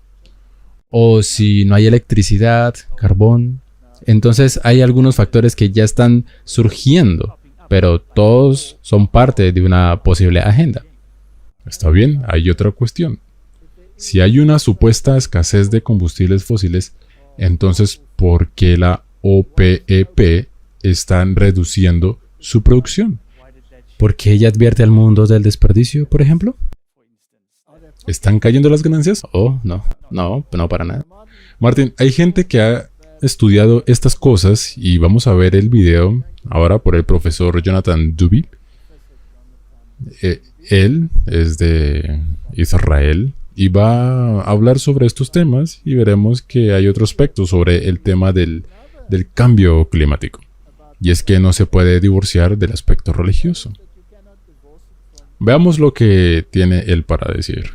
O si no hay electricidad, carbón. Entonces hay algunos factores que ya están surgiendo, pero todos son parte de una posible agenda. Está bien, hay otra cuestión. Si hay una supuesta escasez de combustibles fósiles, entonces ¿por qué la OPEP están reduciendo su producción? ¿Porque ella advierte al mundo del desperdicio, por ejemplo? ¿Están cayendo las ganancias? Oh, no para nada. Martín, hay gente que ha estudiado estas cosas y vamos a ver el video ahora por el profesor Jonathan Dubey. Él es de Israel y va a hablar sobre estos temas y veremos que hay otro aspecto sobre el tema del cambio climático. Y es que no se puede divorciar del aspecto religioso. Veamos lo que tiene él para decir.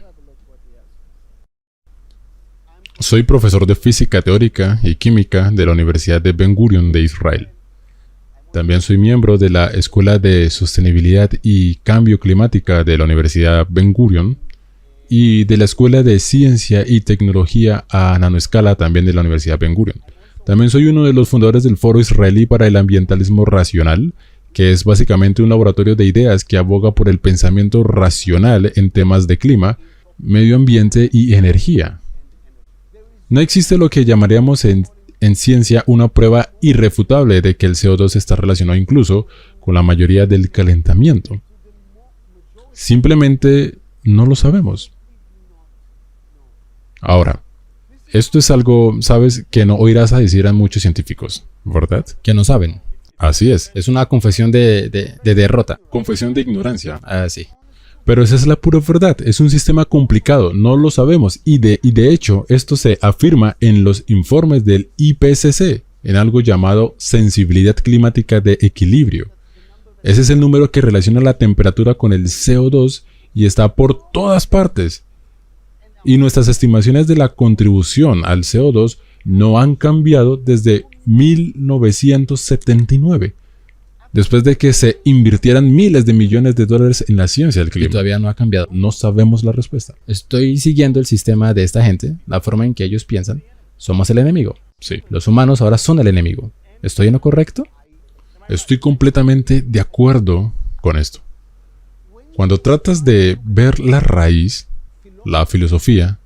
Soy profesor de física teórica y química de la Universidad de Ben Gurion de Israel. También soy miembro de la Escuela de Sostenibilidad y Cambio Climática de la Universidad Ben Gurion y de la Escuela de Ciencia y Tecnología a Nanoescala también de la Universidad Ben Gurion. También soy uno de los fundadores del Foro Israelí para el Ambientalismo Racional, que es básicamente un laboratorio de ideas que aboga por el pensamiento racional en temas de clima, medio ambiente y energía. No existe lo que llamaríamos en ciencia una prueba irrefutable de que el CO2 está relacionado incluso con la mayoría del calentamiento. Simplemente no lo sabemos. Ahora, esto es algo, sabes, que no oirás a decir a muchos científicos, ¿verdad? Que no saben. Así es. Es una confesión de derrota. Confesión de ignorancia. Sí. Pero esa es la pura verdad, es un sistema complicado, no lo sabemos y de hecho esto se afirma en los informes del IPCC, en algo llamado sensibilidad climática de equilibrio. Ese es el número que relaciona la temperatura con el CO2 y está por todas partes. Y nuestras estimaciones de la contribución al CO2 no han cambiado desde 1979. Después de que se invirtieran miles de millones de dólares en la ciencia del clima. Y todavía no ha cambiado. No sabemos la respuesta. Estoy siguiendo el sistema de esta gente, la forma en que ellos piensan. Somos el enemigo. Sí. Los humanos ahora son el enemigo. ¿Estoy en lo correcto? Estoy completamente de acuerdo con esto. Cuando tratas de ver la raíz, la filosofía,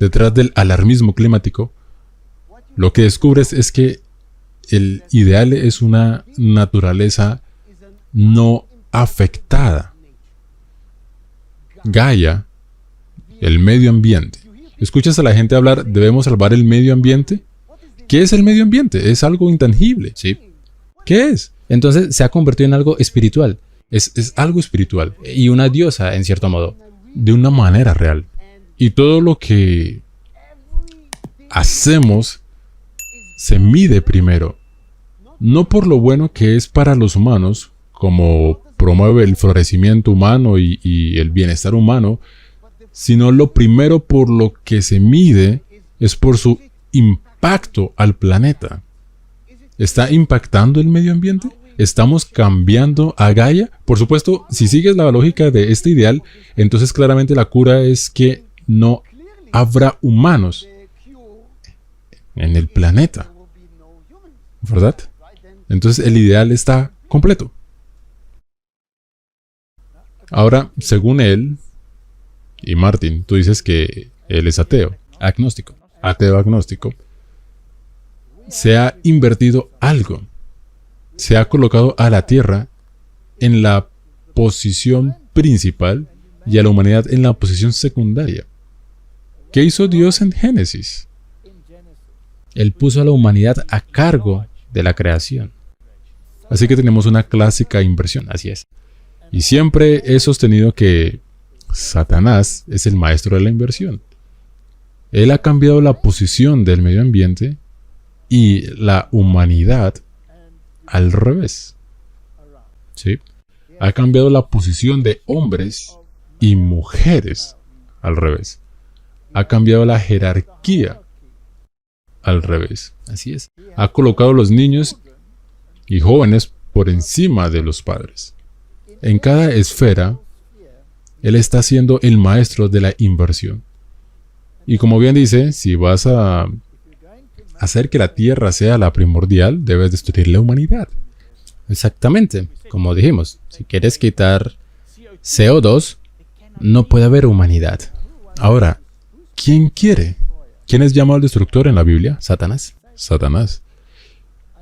detrás del alarmismo climático, lo que descubres es que el ideal es una naturaleza no afectada. Gaia, el medio ambiente. ¿Escuchas a la gente hablar, debemos salvar el medio ambiente? ¿Qué es el medio ambiente? Es algo intangible. Sí. ¿Qué es? Entonces se ha convertido en algo espiritual. Es algo espiritual. Y una diosa, en cierto modo. De una manera real. Y todo lo que hacemos se mide primero. No por lo bueno que es para los humanos, como promueve el florecimiento humano y el bienestar humano, sino lo primero por lo que se mide es por su impacto al planeta. ¿Está impactando el medio ambiente? ¿Estamos cambiando a Gaia? Por supuesto, si sigues la lógica de este ideal, entonces claramente la cura es que no habrá humanos en el planeta, ¿verdad? Entonces el ideal está completo. Ahora, según él y Martin, tú dices que él es ateo. Agnóstico. Ateo agnóstico. Se ha invertido algo. Se ha colocado a la Tierra en la posición principal y a la humanidad en la posición secundaria. ¿Qué hizo Dios en Génesis? Él puso a la humanidad a cargo de la creación. Así que tenemos una clásica inversión. Así es. Y siempre he sostenido que Satanás es el maestro de la inversión. Él ha cambiado la posición del medio ambiente y la humanidad al revés. ¿Sí? Ha cambiado la posición de hombres y mujeres al revés. Ha cambiado la jerarquía al revés. Así es. Ha colocado a los niños y jóvenes por encima de los padres. En cada esfera, Él está siendo el maestro de la inversión. Y como bien dice, si vas a hacer que la tierra sea la primordial, debes destruir la humanidad. Exactamente. Como dijimos, si quieres quitar CO2, no puede haber humanidad. Ahora, ¿quién quiere? ¿Quién es llamado el destructor en la Biblia? Satanás. Satanás.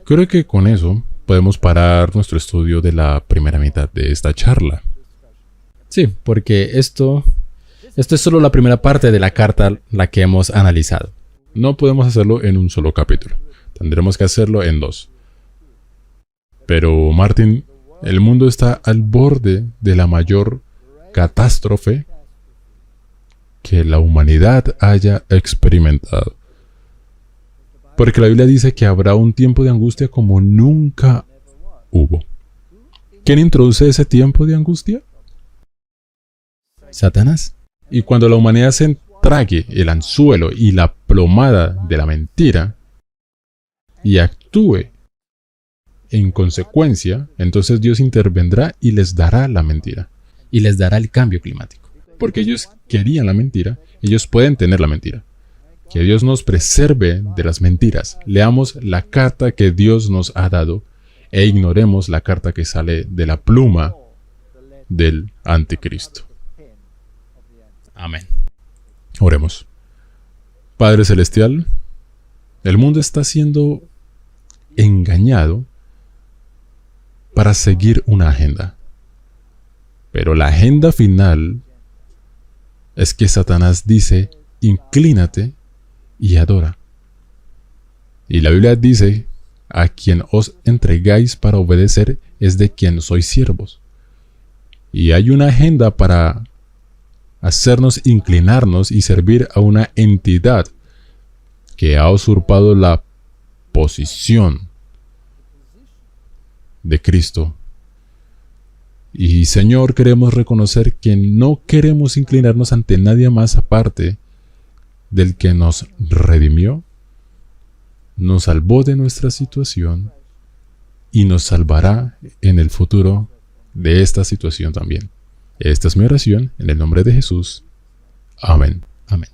Creo que con eso podemos parar nuestro estudio de la primera mitad de esta charla. Sí, porque esto es solo la primera parte de la carta la que hemos analizado. No podemos hacerlo en un solo capítulo. Tendremos que hacerlo en 2. Pero, Martín, el mundo está al borde de la mayor catástrofe que la humanidad haya experimentado. Porque la Biblia dice que habrá un tiempo de angustia como nunca hubo. ¿Quién introduce ese tiempo de angustia? Satanás. Y cuando la humanidad se trague el anzuelo y la plomada de la mentira y actúe en consecuencia, entonces Dios intervendrá y les dará la mentira. Y les dará el cambio climático. Porque ellos querían la mentira, ellos pueden tener la mentira. Que Dios nos preserve de las mentiras. Leamos la carta que Dios nos ha dado e ignoremos la carta que sale de la pluma del anticristo. Amén. Oremos. Padre Celestial, el mundo está siendo engañado para seguir una agenda. Pero la agenda final es que Satanás dice, inclínate y adora. Y la Biblia dice, a quien os entregáis para obedecer es de quien sois siervos. Y hay una agenda para hacernos inclinarnos y servir a una entidad que ha usurpado la posición de Cristo. Y Señor, queremos reconocer que no queremos inclinarnos ante nadie más aparte del que nos redimió, nos salvó de nuestra situación y nos salvará en el futuro de esta situación también. Esta es mi oración en el nombre de Jesús. Amén. Amén.